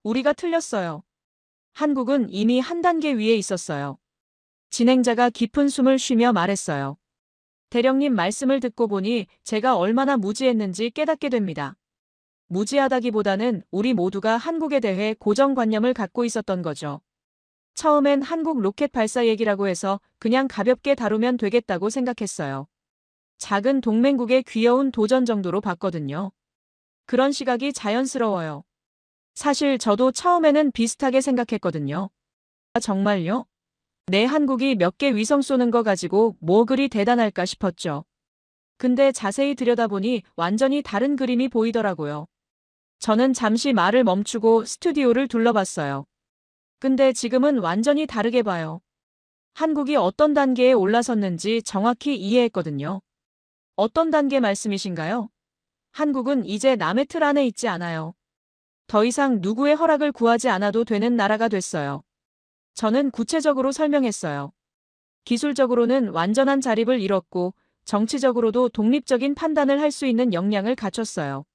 우리가 틀렸어요. 한국은 이미 한 단계 위에 있었어요. 진행자가 깊은 숨을 쉬며 말했어요. 대령님 말씀을 듣고 보니 제가 얼마나 무지했는지 깨닫게 됩니다. 무지하다기보다는 우리 모두가 한국에 대해 고정관념을 갖고 있었던 거죠. 처음엔 한국 로켓 발사 얘기라고 해서 그냥 가볍게 다루면 되겠다고 생각했어요. 작은 동맹국의 귀여운 도전 정도로 봤거든요. 그런 시각이 자연스러워요. 사실 저도 처음에는 비슷하게 생각했거든요. 아, 정말요? 내 한국이 몇 개 위성 쏘는 거 가지고 뭐 그리 대단할까 싶었죠. 근데 자세히 들여다보니 완전히 다른 그림이 보이더라고요. 저는 잠시 말을 멈추고 스튜디오를 둘러봤어요. 근데 지금은 완전히 다르게 봐요. 한국이 어떤 단계에 올라섰는지 정확히 이해했거든요. 어떤 단계 말씀이신가요? 한국은 이제 남의 틀 안에 있지 않아요. 더 이상 누구의 허락을 구하지 않아도 되는 나라가 됐어요. 저는 구체적으로 설명했어요. 기술적으로는 완전한 자립을 이뤘고 정치적으로도 독립적인 판단을 할 수 있는 역량을 갖췄어요.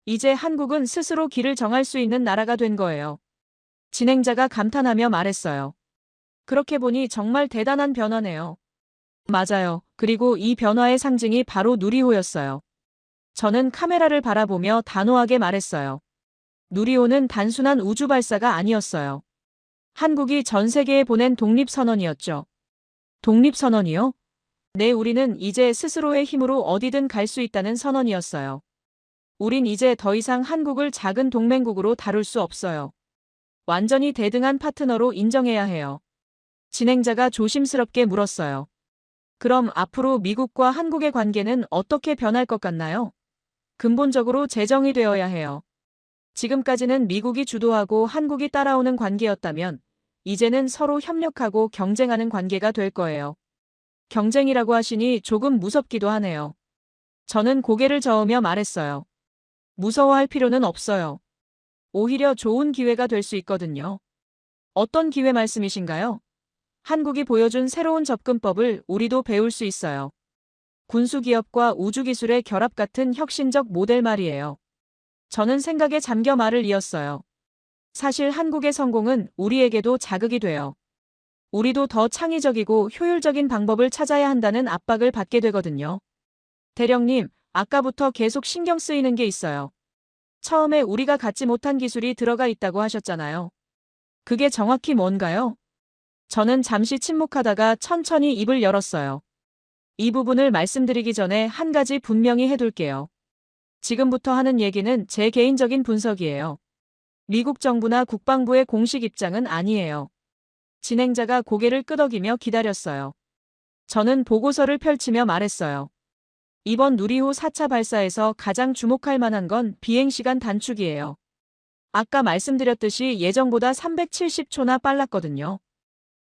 이제 한국은 스스로 길을 정할 수 있는 나라가 된 거예요. 진행자가 감탄하며 말했어요. 그렇게 보니 정말 대단한 변화네요. 맞아요. 그리고 이 변화의 상징이 바로 누리호였어요. 저는 카메라를 바라보며 단호하게 말했어요. 누리호는 단순한 우주 발사가 아니었어요. 한국이 전 세계에 보낸 독립선언이었죠. 독립선언이요? 네, 우리는 이제 스스로의 힘으로 어디든 갈 수 있다는 선언이었어요. 우린 이제 더 이상 한국을 작은 동맹국으로 다룰 수 없어요. 완전히 대등한 파트너로 인정해야 해요. 진행자가 조심스럽게 물었어요. 그럼 앞으로 미국과 한국의 관계는 어떻게 변할 것 같나요? 근본적으로 재정이 되어야 해요. 지금까지는 미국이 주도하고 한국이 따라오는 관계였다면 이제는 서로 협력하고 경쟁하는 관계가 될 거예요. 경쟁이라고 하시니 조금 무섭기도 하네요. 저는 고개를 저으며 말했어요. 무서워할 필요는 없어요. 오히려 좋은 기회가 될 수 있거든요. 어떤 기회 말씀이신가요? 한국이 보여준 새로운 접근법을 우리도 배울 수 있어요. 군수기업과 우주기술의 결합 같은 혁신적 모델 말이에요. 저는 생각에 잠겨 말을 이었어요. 사실 한국의 성공은 우리에게도 자극이 돼요. 우리도 더 창의적이고 효율적인 방법을 찾아야 한다는 압박을 받게 되거든요. 대령님, 아까부터 계속 신경 쓰이는 게 있어요. 처음에 우리가 갖지 못한 기술이 들어가 있다고 하셨잖아요. 그게 정확히 뭔가요? 저는 잠시 침묵하다가 천천히 입을 열었어요. 이 부분을 말씀드리기 전에 한 가지 분명히 해둘게요. 지금부터 하는 얘기는 제 개인적인 분석이에요. 미국 정부나 국방부의 공식 입장은 아니에요. 진행자가 고개를 끄덕이며 기다렸어요. 저는 보고서를 펼치며 말했어요. 이번 누리호 4차 발사에서 가장 주목할 만한 건 비행시간 단축이에요. 아까 말씀드렸듯이 예정보다 370초나 빨랐거든요.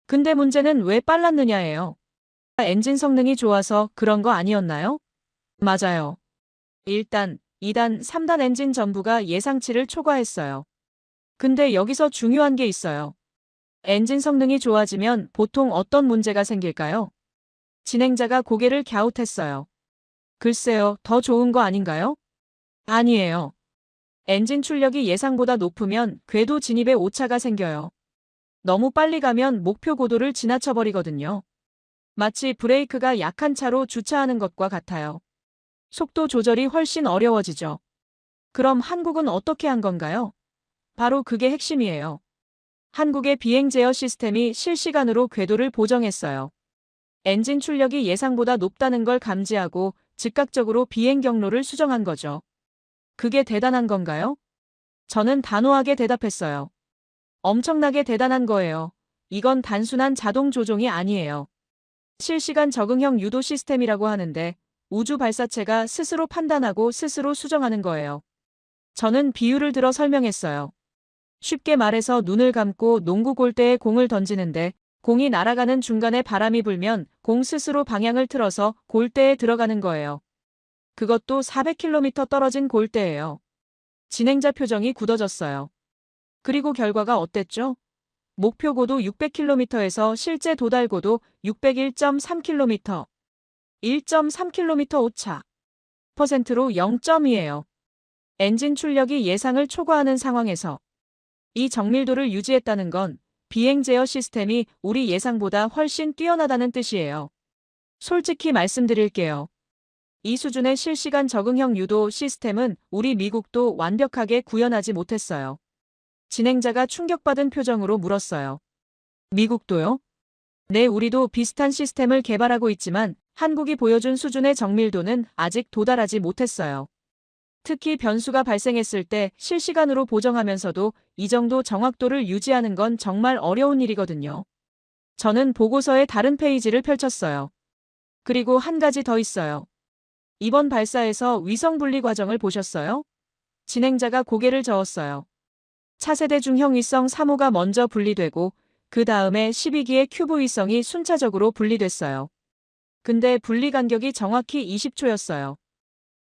근데 문제는 왜 빨랐느냐예요. 엔진 성능이 좋아서 그런 거 아니었나요? 맞아요. 1단, 2단, 3단 엔진 전부가 예상치를 초과했어요. 근데 여기서 중요한 게 있어요. 엔진 성능이 좋아지면 보통 어떤 문제가 생길까요? 진행자가 고개를 갸웃했어요. 글쎄요, 더 좋은 거 아닌가요? 아니에요. 엔진 출력이 예상보다 높으면 궤도 진입에 오차가 생겨요. 너무 빨리 가면 목표 고도를 지나쳐버리거든요. 마치 브레이크가 약한 차로 주차하는 것과 같아요. 속도 조절이 훨씬 어려워지죠. 그럼 한국은 어떻게 한 건가요? 바로 그게 핵심이에요. 한국의 비행 제어 시스템이 실시간으로 궤도를 보정했어요. 엔진 출력이 예상보다 높다는 걸 감지하고 즉각적으로 비행 경로를 수정한 거죠. 그게 대단한 건가요? 저는 단호하게 대답했어요. 엄청나게 대단한 거예요. 이건 단순한 자동 조종이 아니에요. 실시간 적응형 유도 시스템이라고 하는데 우주 발사체가 스스로 판단하고 스스로 수정하는 거예요. 저는 비유를 들어 설명했어요. 쉽게 말해서 눈을 감고 농구 골대에 공을 던지는데 공이 날아가는 중간에 바람이 불면 공 스스로 방향을 틀어서 골대에 들어가는 거예요. 그것도 400km 떨어진 골대예요. 진행자 표정이 굳어졌어요. 그리고 결과가 어땠죠? 목표 고도 600km에서 실제 도달 고도 601.3km. 1.3km 오차. %로 0.2예요. 엔진 출력이 예상을 초과하는 상황에서 이 정밀도를 유지했다는 건 비행 제어 시스템이 우리 예상보다 훨씬 뛰어나다는 뜻이에요. 솔직히 말씀드릴게요. 이 수준의 실시간 적응형 유도 시스템은 우리 미국도 완벽하게 구현하지 못했어요. 진행자가 충격받은 표정으로 물었어요. 미국도요? 네, 우리도 비슷한 시스템을 개발하고 있지만 한국이 보여준 수준의 정밀도는 아직 도달하지 못했어요. 특히 변수가 발생했을 때 실시간으로 보정하면서도 이 정도 정확도를 유지하는 건 정말 어려운 일이거든요. 저는 보고서의 다른 페이지를 펼쳤어요. 그리고 한 가지 더 있어요. 이번 발사에서 위성 분리 과정을 보셨어요? 진행자가 고개를 저었어요. 차세대 중형 위성 3호가 먼저 분리되고 그 다음에 12기의 큐브 위성이 순차적으로 분리됐어요. 근데 분리 간격이 정확히 20초였어요.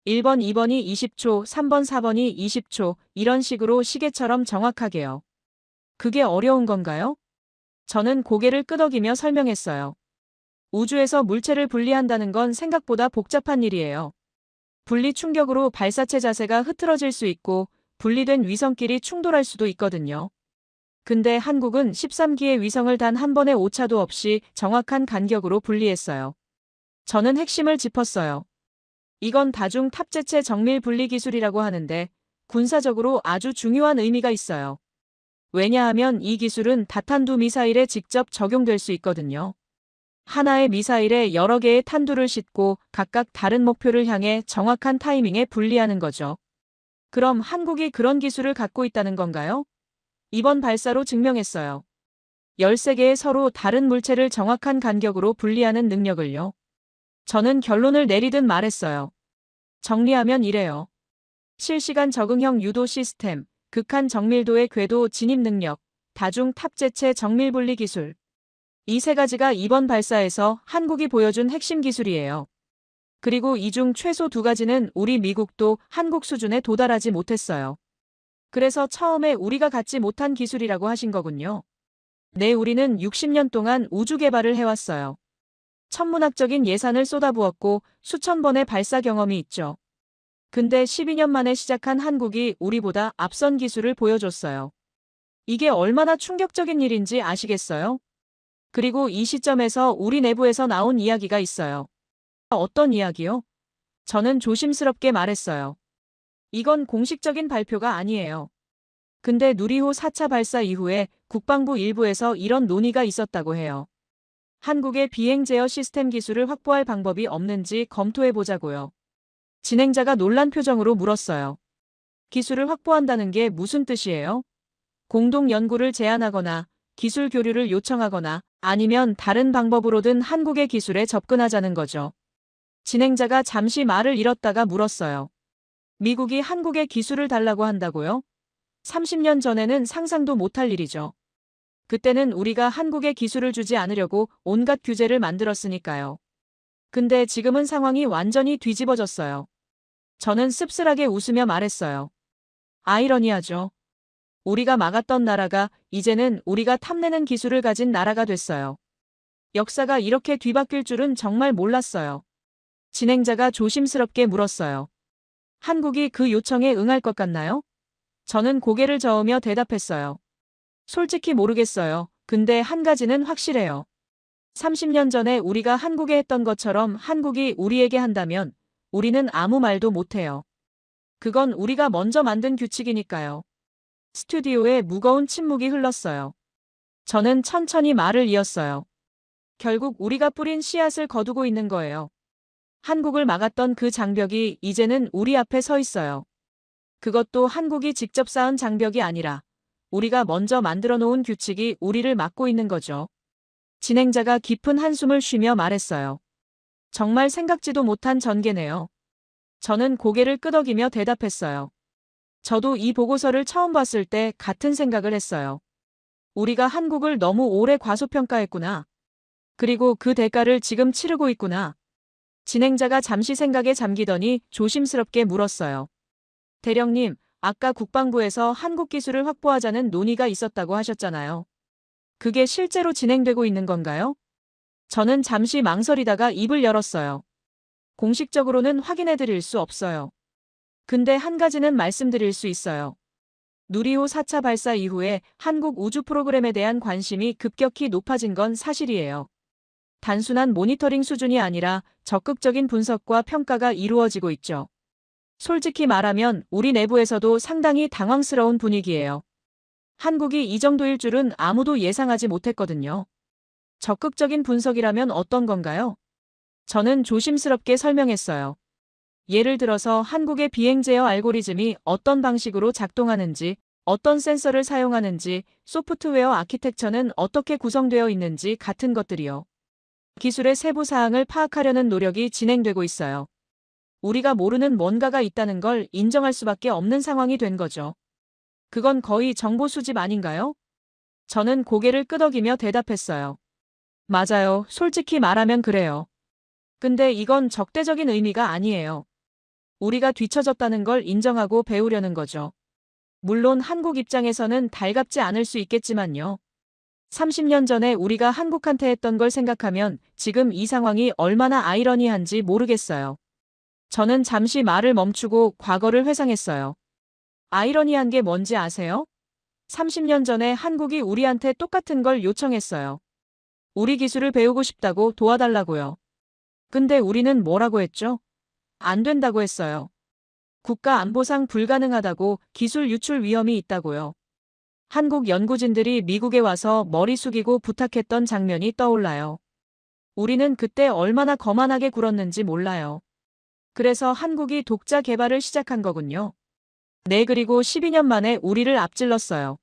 1번, 2번이 20초, 3번, 4번이 20초, 이런 식으로 시계처럼 정확하게요. 그게 어려운 건가요? 저는 고개를 끄덕이며 설명했어요. 우주에서 물체를 분리한다는 건 생각보다 복잡한 일이에요. 분리 충격으로 발사체 자세가 흐트러질 수 있고 분리된 위성끼리 충돌할 수도 있거든요. 근데 한국은 13기의 위성을 단 한 번의 오차도 없이 정확한 간격으로 분리했어요. 저는 핵심을 짚었어요. 이건 다중 탑재체 정밀 분리 기술이라고 하는데 군사적으로 아주 중요한 의미가 있어요. 왜냐하면 이 기술은 다탄두 미사일에 직접 적용될 수 있거든요. 하나의 미사일에 여러 개의 탄두를 싣고 각각 다른 목표를 향해 정확한 타이밍에 분리하는 거죠. 그럼 한국이 그런 기술을 갖고 있다는 건가요? 이번 발사로 증명했어요. 13개의 서로 다른 물체를 정확한 간격으로 분리하는 능력을요. 저는 결론을 내리듯 말했어요. 정리하면 이래요. 실시간 적응형 유도 시스템, 극한 정밀도의 궤도 진입 능력, 다중 탑재체 정밀 분리 기술. 이 세 가지가 이번 발사에서 한국이 보여준 핵심 기술이에요. 그리고 이 중 최소 두 가지는 우리 미국도 한국 수준에 도달하지 못했어요. 그래서 처음에 우리가 갖지 못한 기술이라고 하신 거군요. 네, 우리는 60년 동안 우주 개발을 해왔어요. 천문학적인 예산을 쏟아부었고 수천 번의 발사 경험이 있죠. 근데 12년 만에 시작한 한국이 우리보다 앞선 기술을 보여줬어요. 이게 얼마나 충격적인 일인지 아시겠어요? 그리고 이 시점에서 우리 내부에서 나온 이야기가 있어요. 어떤 이야기요? 저는 조심스럽게 말했어요. 이건 공식적인 발표가 아니에요. 근데 누리호 4차 발사 이후에 국방부 일부에서 이런 논의가 있었다고 해요. 한국의 비행 제어 시스템 기술을 확보할 방법이 없는지 검토해보자고요. 진행자가 놀란 표정으로 물었어요. 기술을 확보한다는 게 무슨 뜻이에요? 공동 연구를 제안하거나 기술 교류를 요청하거나 아니면 다른 방법으로든 한국의 기술에 접근하자는 거죠. 진행자가 잠시 말을 잃었다가 물었어요. 미국이 한국에 기술을 달라고 한다고요? 30년 전에는 상상도 못할 일이죠. 그때는 우리가 한국에 기술을 주지 않으려고 온갖 규제를 만들었으니까요. 근데 지금은 상황이 완전히 뒤집어졌어요. 저는 씁쓸하게 웃으며 말했어요. 아이러니하죠. 우리가 막았던 나라가 이제는 우리가 탐내는 기술을 가진 나라가 됐어요. 역사가 이렇게 뒤바뀔 줄은 정말 몰랐어요. 진행자가 조심스럽게 물었어요. 한국이 그 요청에 응할 것 같나요? 저는 고개를 저으며 대답했어요. 솔직히 모르겠어요. 근데 한 가지는 확실해요. 30년 전에 우리가 한국에 했던 것처럼 한국이 우리에게 한다면 우리는 아무 말도 못해요. 그건 우리가 먼저 만든 규칙이니까요. 스튜디오에 무거운 침묵이 흘렀어요. 저는 천천히 말을 이었어요. 결국 우리가 뿌린 씨앗을 거두고 있는 거예요. 한국을 막았던 그 장벽이 이제는 우리 앞에 서 있어요. 그것도 한국이 직접 쌓은 장벽이 아니라 우리가 먼저 만들어 놓은 규칙이 우리를 막고 있는 거죠. 진행자가 깊은 한숨을 쉬며 말했어요. 정말 생각지도 못한 전개네요. 저는 고개를 끄덕이며 대답했어요. 저도 이 보고서를 처음 봤을 때 같은 생각을 했어요. 우리가 한국을 너무 오래 과소평가했구나. 그리고 그 대가를 지금 치르고 있구나. 진행자가 잠시 생각에 잠기더니 조심스럽게 물었어요. 대령님, 아까 국방부에서 한국 기술을 확보하자는 논의가 있었다고 하셨잖아요. 그게 실제로 진행되고 있는 건가요? 저는 잠시 망설이다가 입을 열었어요. 공식적으로는 확인해 드릴 수 없어요. 근데 한 가지는 말씀드릴 수 있어요. 누리호 4차 발사 이후에 한국 우주 프로그램에 대한 관심이 급격히 높아진 건 사실이에요. 단순한 모니터링 수준이 아니라 적극적인 분석과 평가가 이루어지고 있죠. 솔직히 말하면 우리 내부에서도 상당히 당황스러운 분위기예요. 한국이 이 정도일 줄은 아무도 예상하지 못했거든요. 적극적인 분석이라면 어떤 건가요? 저는 조심스럽게 설명했어요. 예를 들어서 한국의 비행 제어 알고리즘이 어떤 방식으로 작동하는지, 어떤 센서를 사용하는지, 소프트웨어 아키텍처는 어떻게 구성되어 있는지 같은 것들이요. 기술의 세부 사항을 파악하려는 노력이 진행되고 있어요. 우리가 모르는 뭔가가 있다는 걸 인정할 수밖에 없는 상황이 된 거죠. 그건 거의 정보 수집 아닌가요? 저는 고개를 끄덕이며 대답했어요. 맞아요. 솔직히 말하면 그래요. 근데 이건 적대적인 의미가 아니에요. 우리가 뒤처졌다는 걸 인정하고 배우려는 거죠. 물론 한국 입장에서는 달갑지 않을 수 있겠지만요. 30년 전에 우리가 한국한테 했던 걸 생각하면 지금 이 상황이 얼마나 아이러니한지 모르겠어요. 저는 잠시 말을 멈추고 과거를 회상했어요. 아이러니한 게 뭔지 아세요? 30년 전에 한국이 우리한테 똑같은 걸 요청했어요. 우리 기술을 배우고 싶다고 도와달라고요. 근데 우리는 뭐라고 했죠? 안 된다고 했어요. 국가 안보상 불가능하다고, 기술 유출 위험이 있다고요. 한국 연구진들이 미국에 와서 머리 숙이고 부탁했던 장면이 떠올라요. 우리는 그때 얼마나 거만하게 굴었는지 몰라요. 그래서 한국이 독자 개발을 시작한 거군요. 네, 그리고 12년 만에 우리를 앞질렀어요.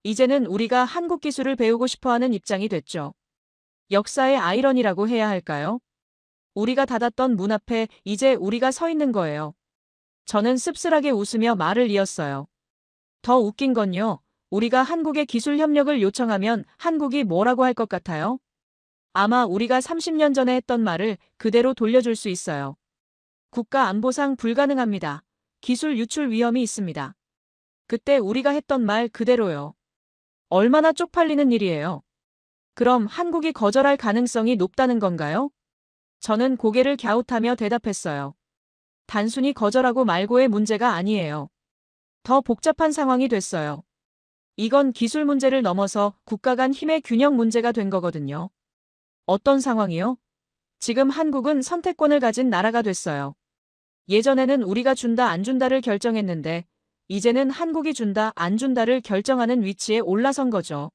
이제는 우리가 한국 기술을 배우고 싶어하는 입장이 됐죠. 역사의 아이러니라고 해야 할까요? 우리가 닫았던 문 앞에 이제 우리가 서 있는 거예요. 저는 씁쓸하게 웃으며 말을 이었어요. 더 웃긴 건요. 우리가 한국에 기술 협력을 요청하면 한국이 뭐라고 할 것 같아요? 아마 우리가 30년 전에 했던 말을 그대로 돌려줄 수 있어요. 국가 안보상 불가능합니다. 기술 유출 위험이 있습니다. 그때 우리가 했던 말 그대로요. 얼마나 쪽팔리는 일이에요. 그럼 한국이 거절할 가능성이 높다는 건가요? 저는 고개를 갸웃하며 대답했어요. 단순히 거절하고 말고의 문제가 아니에요. 더 복잡한 상황이 됐어요. 이건 기술 문제를 넘어서 국가 간 힘의 균형 문제가 된 거거든요. 어떤 상황이요? 지금 한국은 선택권을 가진 나라가 됐어요. 예전에는 우리가 준다 안 준다를 결정했는데 이제는 한국이 준다 안 준다를 결정하는 위치에 올라선 거죠.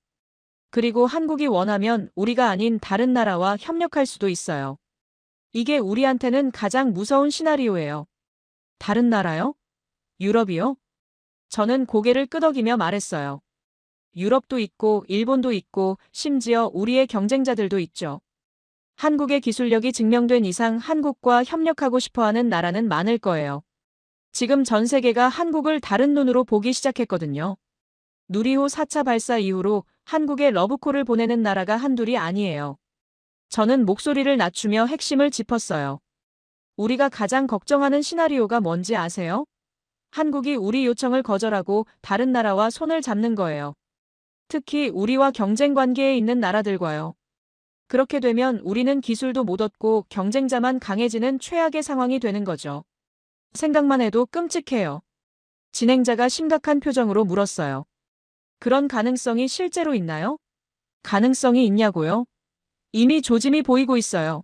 그리고 한국이 원하면 우리가 아닌 다른 나라와 협력할 수도 있어요. 이게 우리한테는 가장 무서운 시나리오예요. 다른 나라요? 유럽이요? 저는 고개를 끄덕이며 말했어요. 유럽도 있고 일본도 있고 심지어 우리의 경쟁자들도 있죠. 한국의 기술력이 증명된 이상 한국과 협력하고 싶어하는 나라는 많을 거예요. 지금 전 세계가 한국을 다른 눈으로 보기 시작했거든요. 누리호 4차 발사 이후로 한국에 러브콜을 보내는 나라가 한둘이 아니에요. 저는 목소리를 낮추며 핵심을 짚었어요. 우리가 가장 걱정하는 시나리오가 뭔지 아세요? 한국이 우리 요청을 거절하고 다른 나라와 손을 잡는 거예요. 특히 우리와 경쟁 관계에 있는 나라들과요. 그렇게 되면 우리는 기술도 못 얻고 경쟁자만 강해지는 최악의 상황이 되는 거죠. 생각만 해도 끔찍해요. 진행자가 심각한 표정으로 물었어요. 그런 가능성이 실제로 있나요? 가능성이 있냐고요? 이미 조짐이 보이고 있어요.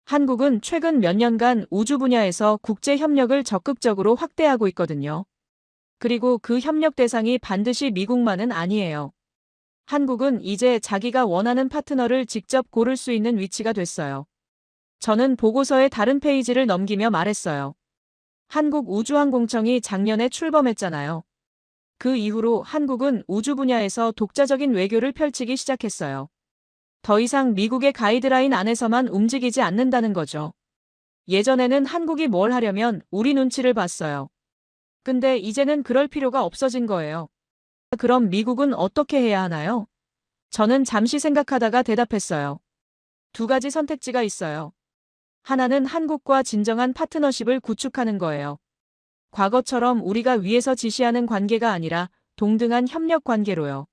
한국은 최근 몇 년간 우주 분야에서 국제 협력을 적극적으로 확대하고 있거든요. 그리고 그 협력 대상이 반드시 미국만은 아니에요. 한국은 이제 자기가 원하는 파트너를 직접 고를 수 있는 위치가 됐어요. 저는 보고서의 다른 페이지를 넘기며 말했어요. 한국우주항공청이 작년에 출범했잖아요. 그 이후로 한국은 우주 분야에서 독자적인 외교를 펼치기 시작했어요. 더 이상 미국의 가이드라인 안에서만 움직이지 않는다는 거죠. 예전에는 한국이 뭘 하려면 우리 눈치를 봤어요. 근데 이제는 그럴 필요가 없어진 거예요. 그럼 미국은 어떻게 해야 하나요? 저는 잠시 생각하다가 대답했어요. 두 가지 선택지가 있어요. 하나는 한국과 진정한 파트너십을 구축하는 거예요. 과거처럼 우리가 위에서 지시하는 관계가 아니라 동등한 협력 관계로요.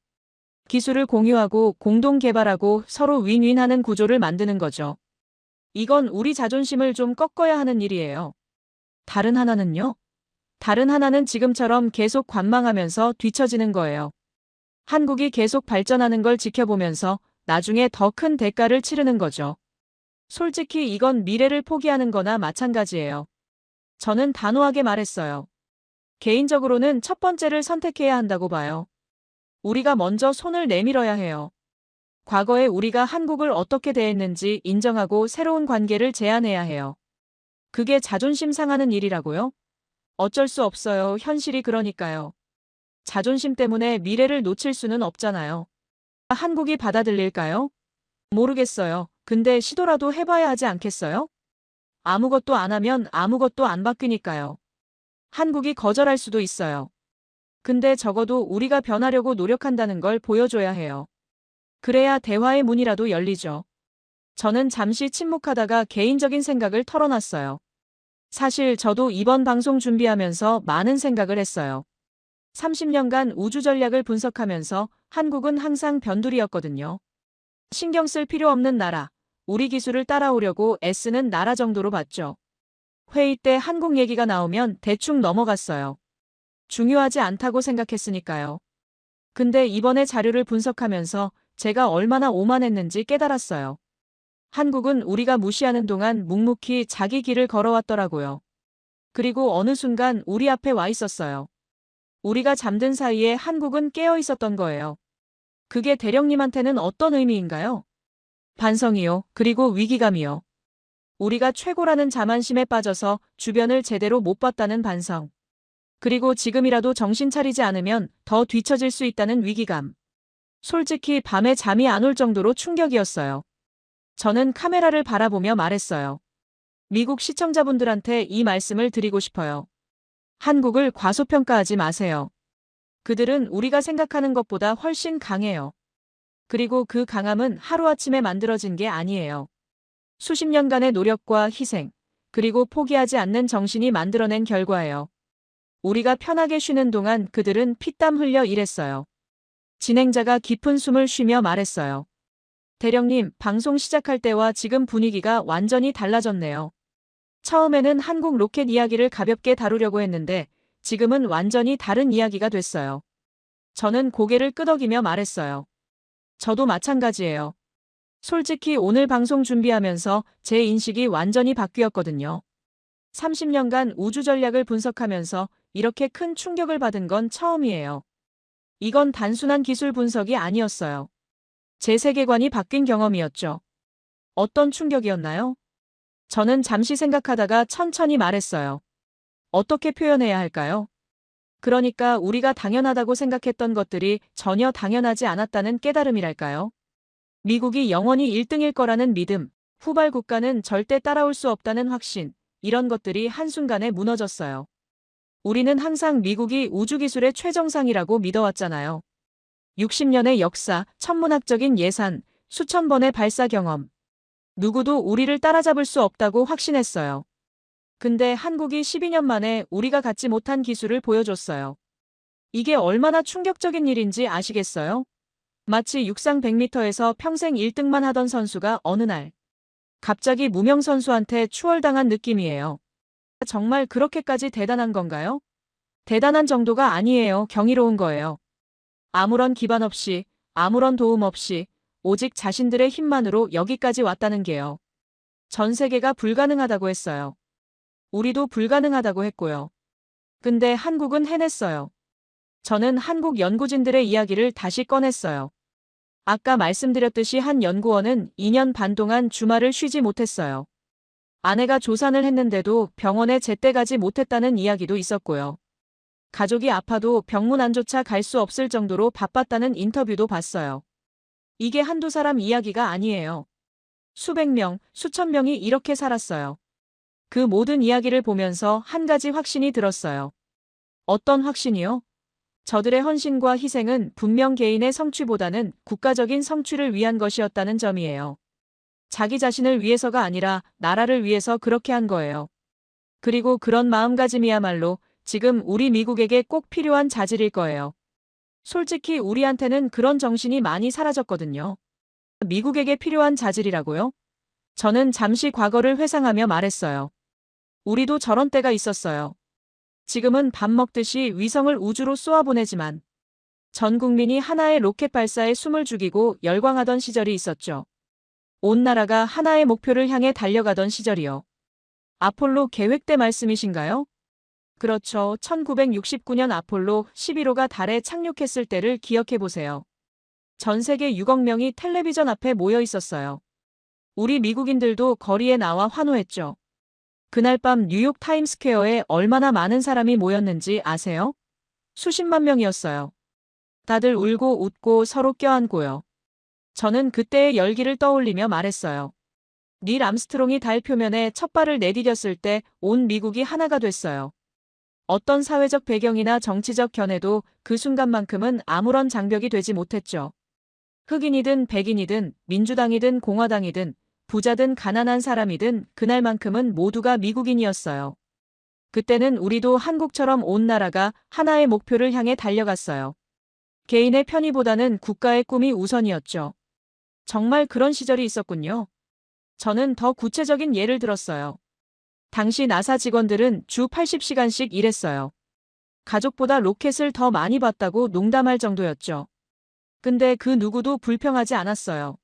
기술을 공유하고 공동 개발하고 서로 윈윈하는 구조를 만드는 거죠. 이건 우리 자존심을 좀 꺾어야 하는 일이에요. 다른 하나는요? 다른 하나는 지금처럼 계속 관망하면서 뒤처지는 거예요. 한국이 계속 발전하는 걸 지켜보면서 나중에 더 큰 대가를 치르는 거죠. 솔직히 이건 미래를 포기하는 거나 마찬가지예요. 저는 단호하게 말했어요. 개인적으로는 첫 번째를 선택해야 한다고 봐요. 우리가 먼저 손을 내밀어야 해요. 과거에 우리가 한국을 어떻게 대했는지 인정하고 새로운 관계를 제안해야 해요. 그게 자존심 상하는 일이라고요? 어쩔 수 없어요. 현실이 그러니까요. 자존심 때문에 미래를 놓칠 수는 없잖아요. 한국이 받아들일까요? 모르겠어요. 근데 시도라도 해봐야 하지 않겠어요? 아무것도 안 하면 아무것도 안 바뀌니까요. 한국이 거절할 수도 있어요. 근데 적어도 우리가 변하려고 노력한다는 걸 보여줘야 해요. 그래야 대화의 문이라도 열리죠. 저는 잠시 침묵하다가 개인적인 생각을 털어놨어요. 사실 저도 이번 방송 준비하면서 많은 생각을 했어요. 30년간 우주 전략을 분석하면서 한국은 항상 변두리였거든요. 신경 쓸 필요 없는 나라, 우리 기술을 따라오려고 애쓰는 나라 정도로 봤죠. 회의 때 한국 얘기가 나오면 대충 넘어갔어요. 중요하지 않다고 생각했으니까요. 근데 이번에 자료를 분석하면서 제가 얼마나 오만했는지 깨달았어요. 한국은 우리가 무시하는 동안 묵묵히 자기 길을 걸어왔더라고요. 그리고 어느 순간 우리 앞에 와 있었어요. 우리가 잠든 사이에 한국은 깨어 있었던 거예요. 그게 대령님한테는 어떤 의미인가요? 반성이요. 그리고 위기감이요. 우리가 최고라는 자만심에 빠져서 주변을 제대로 못 봤다는 반성. 그리고 지금이라도 정신 차리지 않으면 더 뒤처질 수 있다는 위기감. 솔직히 밤에 잠이 안 올 정도로 충격이었어요. 저는 카메라를 바라보며 말했어요. 미국 시청자분들한테 이 말씀을 드리고 싶어요. 한국을 과소평가하지 마세요. 그들은 우리가 생각하는 것보다 훨씬 강해요. 그리고 그 강함은 하루아침에 만들어진 게 아니에요. 수십 년간의 노력과 희생, 그리고 포기하지 않는 정신이 만들어낸 결과예요. 우리가 편하게 쉬는 동안 그들은 피땀 흘려 일했어요. 진행자가 깊은 숨을 쉬며 말했어요. 대령님, 방송 시작할 때와 지금 분위기가 완전히 달라졌네요. 처음에는 한국 로켓 이야기를 가볍게 다루려고 했는데 지금은 완전히 다른 이야기가 됐어요. 저는 고개를 끄덕이며 말했어요. 저도 마찬가지예요. 솔직히 오늘 방송 준비하면서 제 인식이 완전히 바뀌었거든요. 30년간 우주 전략을 분석하면서 이렇게 큰 충격을 받은 건 처음이에요. 이건 단순한 기술 분석이 아니었어요. 제 세계관이 바뀐 경험이었죠. 어떤 충격이었나요? 저는 잠시 생각하다가 천천히 말했어요. 어떻게 표현해야 할까요? 그러니까 우리가 당연하다고 생각했던 것들이 전혀 당연하지 않았다는 깨달음이랄까요? 미국이 영원히 1등일 거라는 믿음, 후발 국가는 절대 따라올 수 없다는 확신, 이런 것들이 한순간에 무너졌어요. 우리는 항상 미국이 우주기술의 최정상이라고 믿어왔잖아요. 60년의 역사, 천문학적인 예산, 수천 번의 발사 경험. 누구도 우리를 따라잡을 수 없다고 확신했어요. 근데 한국이 12년 만에 우리가 갖지 못한 기술을 보여줬어요. 이게 얼마나 충격적인 일인지 아시겠어요? 마치 육상 100m에서 평생 1등만 하던 선수가 어느 날 갑자기 무명 선수한테 추월당한 느낌이에요. 정말 그렇게까지 대단한 건가요? 대단한 정도가 아니에요. 경이로운 거예요. 아무런 기반 없이, 아무런 도움 없이, 오직 자신들의 힘만으로 여기까지 왔다는 게요. 전 세계가 불가능하다고 했어요. 우리도 불가능하다고 했고요. 근데 한국은 해냈어요. 저는 한국 연구진들의 이야기를 다시 꺼냈어요. 아까 말씀드렸듯이 한 연구원은 2년 반 동안 주말을 쉬지 못했어요. 아내가 조산을 했는데도 병원에 제때 가지 못했다는 이야기도 있었고요. 가족이 아파도 병문안조차 갈 수 없을 정도로 바빴다는 인터뷰도 봤어요. 이게 한두 사람 이야기가 아니에요. 수백 명, 수천 명이 이렇게 살았어요. 그 모든 이야기를 보면서 한 가지 확신이 들었어요. 어떤 확신이요? 저들의 헌신과 희생은 분명 개인의 성취보다는 국가적인 성취를 위한 것이었다는 점이에요. 자기 자신을 위해서가 아니라 나라를 위해서 그렇게 한 거예요. 그리고 그런 마음가짐이야말로 지금 우리 미국에게 꼭 필요한 자질일 거예요. 솔직히 우리한테는 그런 정신이 많이 사라졌거든요. 미국에게 필요한 자질이라고요? 저는 잠시 과거를 회상하며 말했어요. 우리도 저런 때가 있었어요. 지금은 밥 먹듯이 위성을 우주로 쏘아보내지만 전 국민이 하나의 로켓 발사에 숨을 죽이고 열광하던 시절이 있었죠. 온 나라가 하나의 목표를 향해 달려가던 시절이요. 아폴로 계획 때 말씀이신가요? 그렇죠. 1969년 아폴로 11호가 달에 착륙했을 때를 기억해보세요. 전 세계 6억 명이 텔레비전 앞에 모여 있었어요. 우리 미국인들도 거리에 나와 환호했죠. 그날 밤 뉴욕 타임스퀘어에 얼마나 많은 사람이 모였는지 아세요? 수십만 명이었어요. 다들 울고 웃고 서로 껴안고요. 저는 그때의 열기를 떠올리며 말했어요. 닐 암스트롱이 달 표면에 첫 발을 내디뎠을 때 온 미국이 하나가 됐어요. 어떤 사회적 배경이나 정치적 견해도 그 순간만큼은 아무런 장벽이 되지 못했죠. 흑인이든 백인이든 민주당이든 공화당이든 부자든 가난한 사람이든 그날만큼은 모두가 미국인이었어요. 그때는 우리도 한국처럼 온 나라가 하나의 목표를 향해 달려갔어요. 개인의 편의보다는 국가의 꿈이 우선이었죠. 정말 그런 시절이 있었군요. 저는 더 구체적인 예를 들었어요. 당시 나사 직원들은 주 80시간씩 일했어요. 가족보다 로켓을 더 많이 봤다고 농담할 정도였죠. 근데 그 누구도 불평하지 않았어요.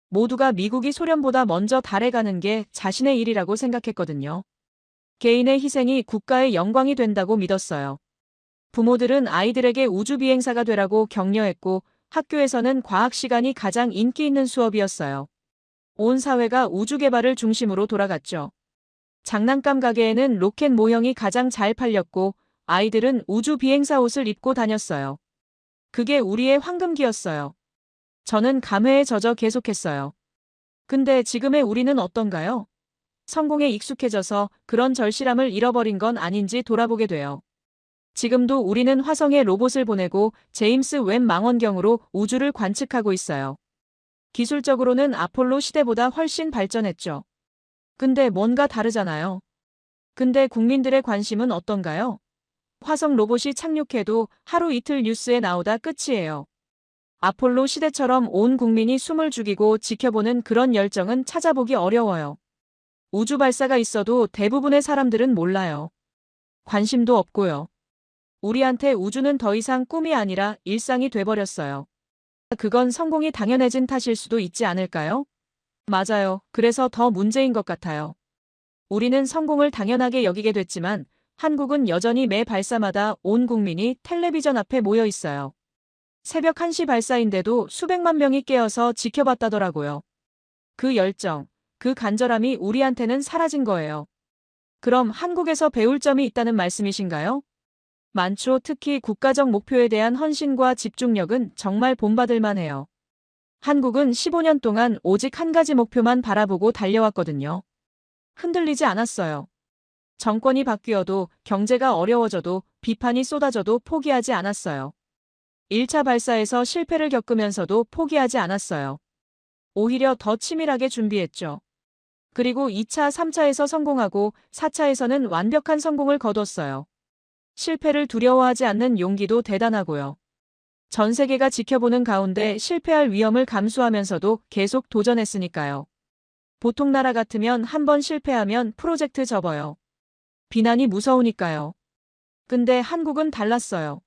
모두가 미국이 소련보다 먼저 달에 가는 게 자신의 일이라고 생각했거든요. 개인의 희생이 국가의 영광이 된다고 믿었어요. 부모들은 아이들에게 우주비행사가 되라고 격려했고 학교에서는 과학 시간이 가장 인기 있는 수업이었어요. 온 사회가 우주 개발을 중심으로 돌아갔죠. 장난감 가게에는 로켓 모형이 가장 잘 팔렸고 아이들은 우주 비행사 옷을 입고 다녔어요. 그게 우리의 황금기였어요. 저는 감회에 젖어 계속했어요. 근데 지금의 우리는 어떤가요? 성공에 익숙해져서 그런 절실함을 잃어버린 건 아닌지 돌아보게 돼요. 지금도 우리는 화성에 로봇을 보내고 제임스 웹 망원경으로 우주를 관측하고 있어요. 기술적으로는 아폴로 시대보다 훨씬 발전했죠. 근데 뭔가 다르잖아요. 근데 국민들의 관심은 어떤가요? 화성 로봇이 착륙해도 하루 이틀 뉴스에 나오다 끝이에요. 아폴로 시대처럼 온 국민이 숨을 죽이고 지켜보는 그런 열정은 찾아보기 어려워요. 우주 발사가 있어도 대부분의 사람들은 몰라요. 관심도 없고요. 우리한테 우주는 더 이상 꿈이 아니라 일상이 돼버렸어요. 그건 성공이 당연해진 탓일 수도 있지 않을까요? 맞아요. 그래서 더 문제인 것 같아요. 우리는 성공을 당연하게 여기게 됐지만 한국은 여전히 매 발사마다 온 국민이 텔레비전 앞에 모여 있어요. 새벽 1시 발사인데도 수백만 명이 깨어서 지켜봤다더라고요. 그 열정, 그 간절함이 우리한테는 사라진 거예요. 그럼 한국에서 배울 점이 있다는 말씀이신가요? 많죠. 특히 국가적 목표에 대한 헌신과 집중력은 정말 본받을 만해요. 한국은 15년 동안 오직 한 가지 목표만 바라보고 달려왔거든요. 흔들리지 않았어요. 정권이 바뀌어도, 경제가 어려워져도, 비판이 쏟아져도 포기하지 않았어요. 1차 발사에서 실패를 겪으면서도 포기하지 않았어요. 오히려 더 치밀하게 준비했죠. 그리고 2차, 3차에서 성공하고 4차에서는 완벽한 성공을 거뒀어요. 실패를 두려워하지 않는 용기도 대단하고요. 전 세계가 지켜보는 가운데 실패할 위험을 감수하면서도 계속 도전했으니까요. 보통 나라 같으면 한 번 실패하면 프로젝트 접어요. 비난이 무서우니까요. 근데 한국은 달랐어요.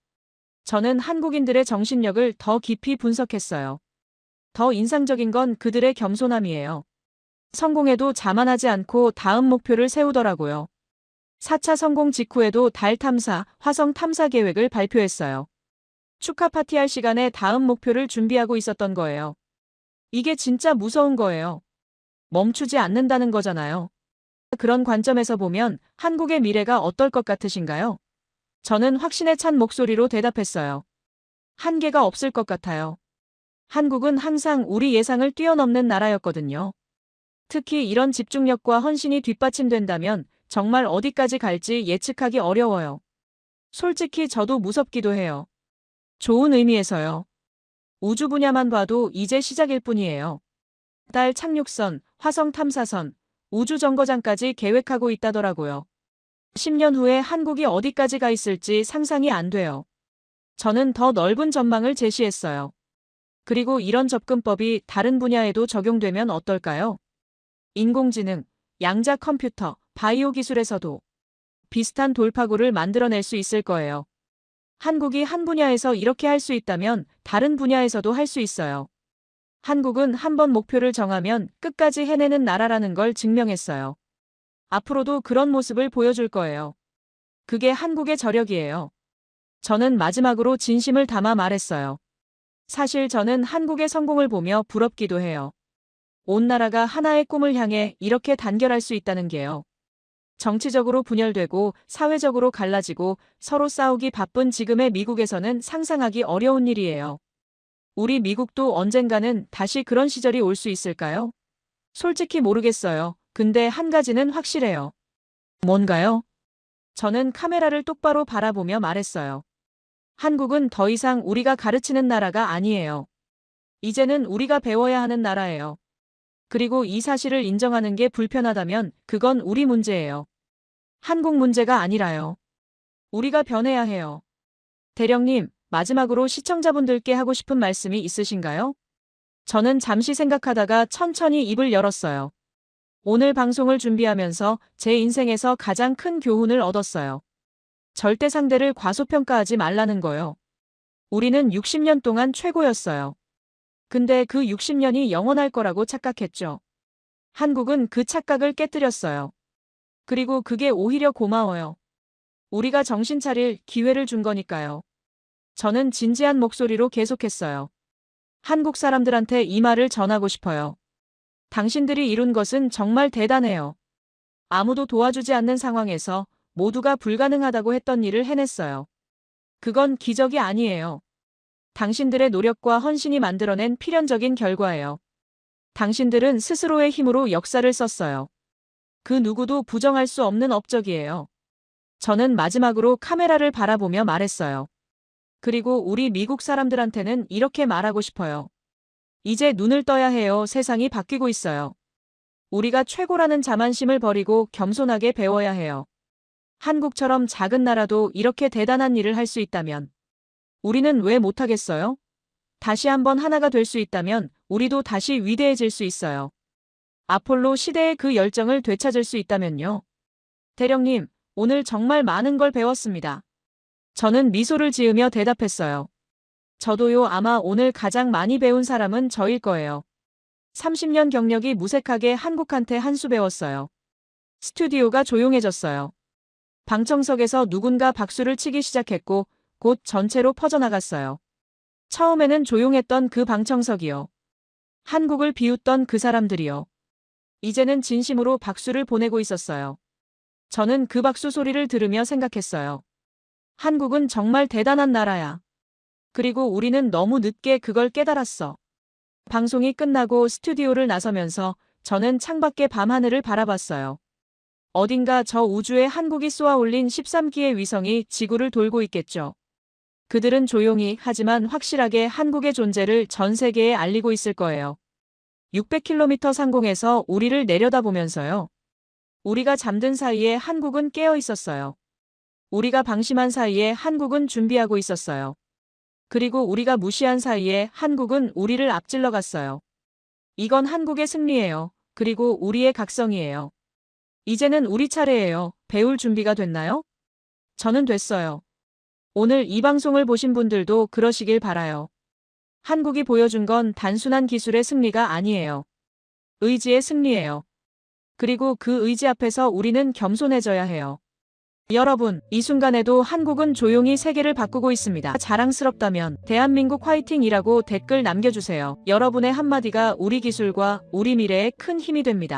저는 한국인들의 정신력을 더 깊이 분석했어요. 더 인상적인 건 그들의 겸손함이에요. 성공해도 자만하지 않고 다음 목표를 세우더라고요. 4차 성공 직후에도 달 탐사, 화성 탐사 계획을 발표했어요. 축하 파티할 시간에 다음 목표를 준비하고 있었던 거예요. 이게 진짜 무서운 거예요. 멈추지 않는다는 거잖아요. 그런 관점에서 보면 한국의 미래가 어떨 것 같으신가요? 저는 확신에 찬 목소리로 대답했어요. 한계가 없을 것 같아요. 한국은 항상 우리 예상을 뛰어넘는 나라였거든요. 특히 이런 집중력과 헌신이 뒷받침된다면 정말 어디까지 갈지 예측하기 어려워요. 솔직히 저도 무섭기도 해요. 좋은 의미에서요. 우주 분야만 봐도 이제 시작일 뿐이에요. 달 착륙선, 화성 탐사선, 우주 정거장까지 계획하고 있다더라고요. 10년 후에 한국이 어디까지 가 있을지 상상이 안 돼요. 저는 더 넓은 전망을 제시했어요. 그리고 이런 접근법이 다른 분야에도 적용되면 어떨까요? 인공지능, 양자 컴퓨터, 바이오 기술에서도 비슷한 돌파구를 만들어낼 수 있을 거예요. 한국이 한 분야에서 이렇게 할 수 있다면 다른 분야에서도 할 수 있어요. 한국은 한 번 목표를 정하면 끝까지 해내는 나라라는 걸 증명했어요. 앞으로도 그런 모습을 보여줄 거예요. 그게 한국의 저력이에요. 저는 마지막으로 진심을 담아 말했어요. 사실 저는 한국의 성공을 보며 부럽기도 해요. 온 나라가 하나의 꿈을 향해 이렇게 단결할 수 있다는 게요. 정치적으로 분열되고 사회적으로 갈라지고 서로 싸우기 바쁜 지금의 미국에서는 상상하기 어려운 일이에요. 우리 미국도 언젠가는 다시 그런 시절이 올 수 있을까요? 솔직히 모르겠어요. 근데 한 가지는 확실해요. 뭔가요? 저는 카메라를 똑바로 바라보며 말했어요. 한국은 더 이상 우리가 가르치는 나라가 아니에요. 이제는 우리가 배워야 하는 나라예요. 그리고 이 사실을 인정하는 게 불편하다면 그건 우리 문제예요. 한국 문제가 아니라요. 우리가 변해야 해요. 대령님, 마지막으로 시청자분들께 하고 싶은 말씀이 있으신가요? 저는 잠시 생각하다가 천천히 입을 열었어요. 오늘 방송을 준비하면서 제 인생에서 가장 큰 교훈을 얻었어요. 절대 상대를 과소평가하지 말라는 거요. 우리는 60년 동안 최고였어요. 근데 그 60년이 영원할 거라고 착각했죠. 한국은 그 착각을 깨뜨렸어요. 그리고 그게 오히려 고마워요. 우리가 정신 차릴 기회를 준 거니까요. 저는 진지한 목소리로 계속했어요. 한국 사람들한테 이 말을 전하고 싶어요. 당신들이 이룬 것은 정말 대단해요. 아무도 도와주지 않는 상황에서 모두가 불가능하다고 했던 일을 해냈어요. 그건 기적이 아니에요. 당신들의 노력과 헌신이 만들어낸 필연적인 결과예요. 당신들은 스스로의 힘으로 역사를 썼어요. 그 누구도 부정할 수 없는 업적이에요. 저는 마지막으로 카메라를 바라보며 말했어요. 그리고 우리 미국 사람들한테는 이렇게 말하고 싶어요. 이제 눈을 떠야 해요. 세상이 바뀌고 있어요. 우리가 최고라는 자만심을 버리고 겸손하게 배워야 해요. 한국처럼 작은 나라도 이렇게 대단한 일을 할 수 있다면 우리는 왜 못하겠어요? 다시 한번 하나가 될 수 있다면 우리도 다시 위대해질 수 있어요. 아폴로 시대의 그 열정을 되찾을 수 있다면요. 대령님, 오늘 정말 많은 걸 배웠습니다. 저는 미소를 지으며 대답했어요. 저도요. 아마 오늘 가장 많이 배운 사람은 저일 거예요. 30년 경력이 무색하게 한국한테 한 수 배웠어요. 스튜디오가 조용해졌어요. 방청석에서 누군가 박수를 치기 시작했고 곧 전체로 퍼져나갔어요. 처음에는 조용했던 그 방청석이요. 한국을 비웃던 그 사람들이요. 이제는 진심으로 박수를 보내고 있었어요. 저는 그 박수 소리를 들으며 생각했어요. 한국은 정말 대단한 나라야. 그리고 우리는 너무 늦게 그걸 깨달았어. 방송이 끝나고 스튜디오를 나서면서 저는 창밖의 밤하늘을 바라봤어요. 어딘가 저 우주에 한국이 쏘아 올린 13기의 위성이 지구를 돌고 있겠죠. 그들은 조용히 하지만 확실하게 한국의 존재를 전 세계에 알리고 있을 거예요. 600km 상공에서 우리를 내려다보면서요. 우리가 잠든 사이에 한국은 깨어 있었어요. 우리가 방심한 사이에 한국은 준비하고 있었어요. 그리고 우리가 무시한 사이에 한국은 우리를 앞질러 갔어요. 이건 한국의 승리예요. 그리고 우리의 각성이에요. 이제는 우리 차례예요. 배울 준비가 됐나요? 저는 됐어요. 오늘 이 방송을 보신 분들도 그러시길 바라요. 한국이 보여준 건 단순한 기술의 승리가 아니에요. 의지의 승리예요. 그리고 그 의지 앞에서 우리는 겸손해져야 해요. 여러분, 이 순간에도 한국은 조용히 세계를 바꾸고 있습니다. 자랑스럽다면 대한민국 화이팅이라고 댓글 남겨주세요. 여러분의 한마디가 우리 기술과 우리 미래에 큰 힘이 됩니다.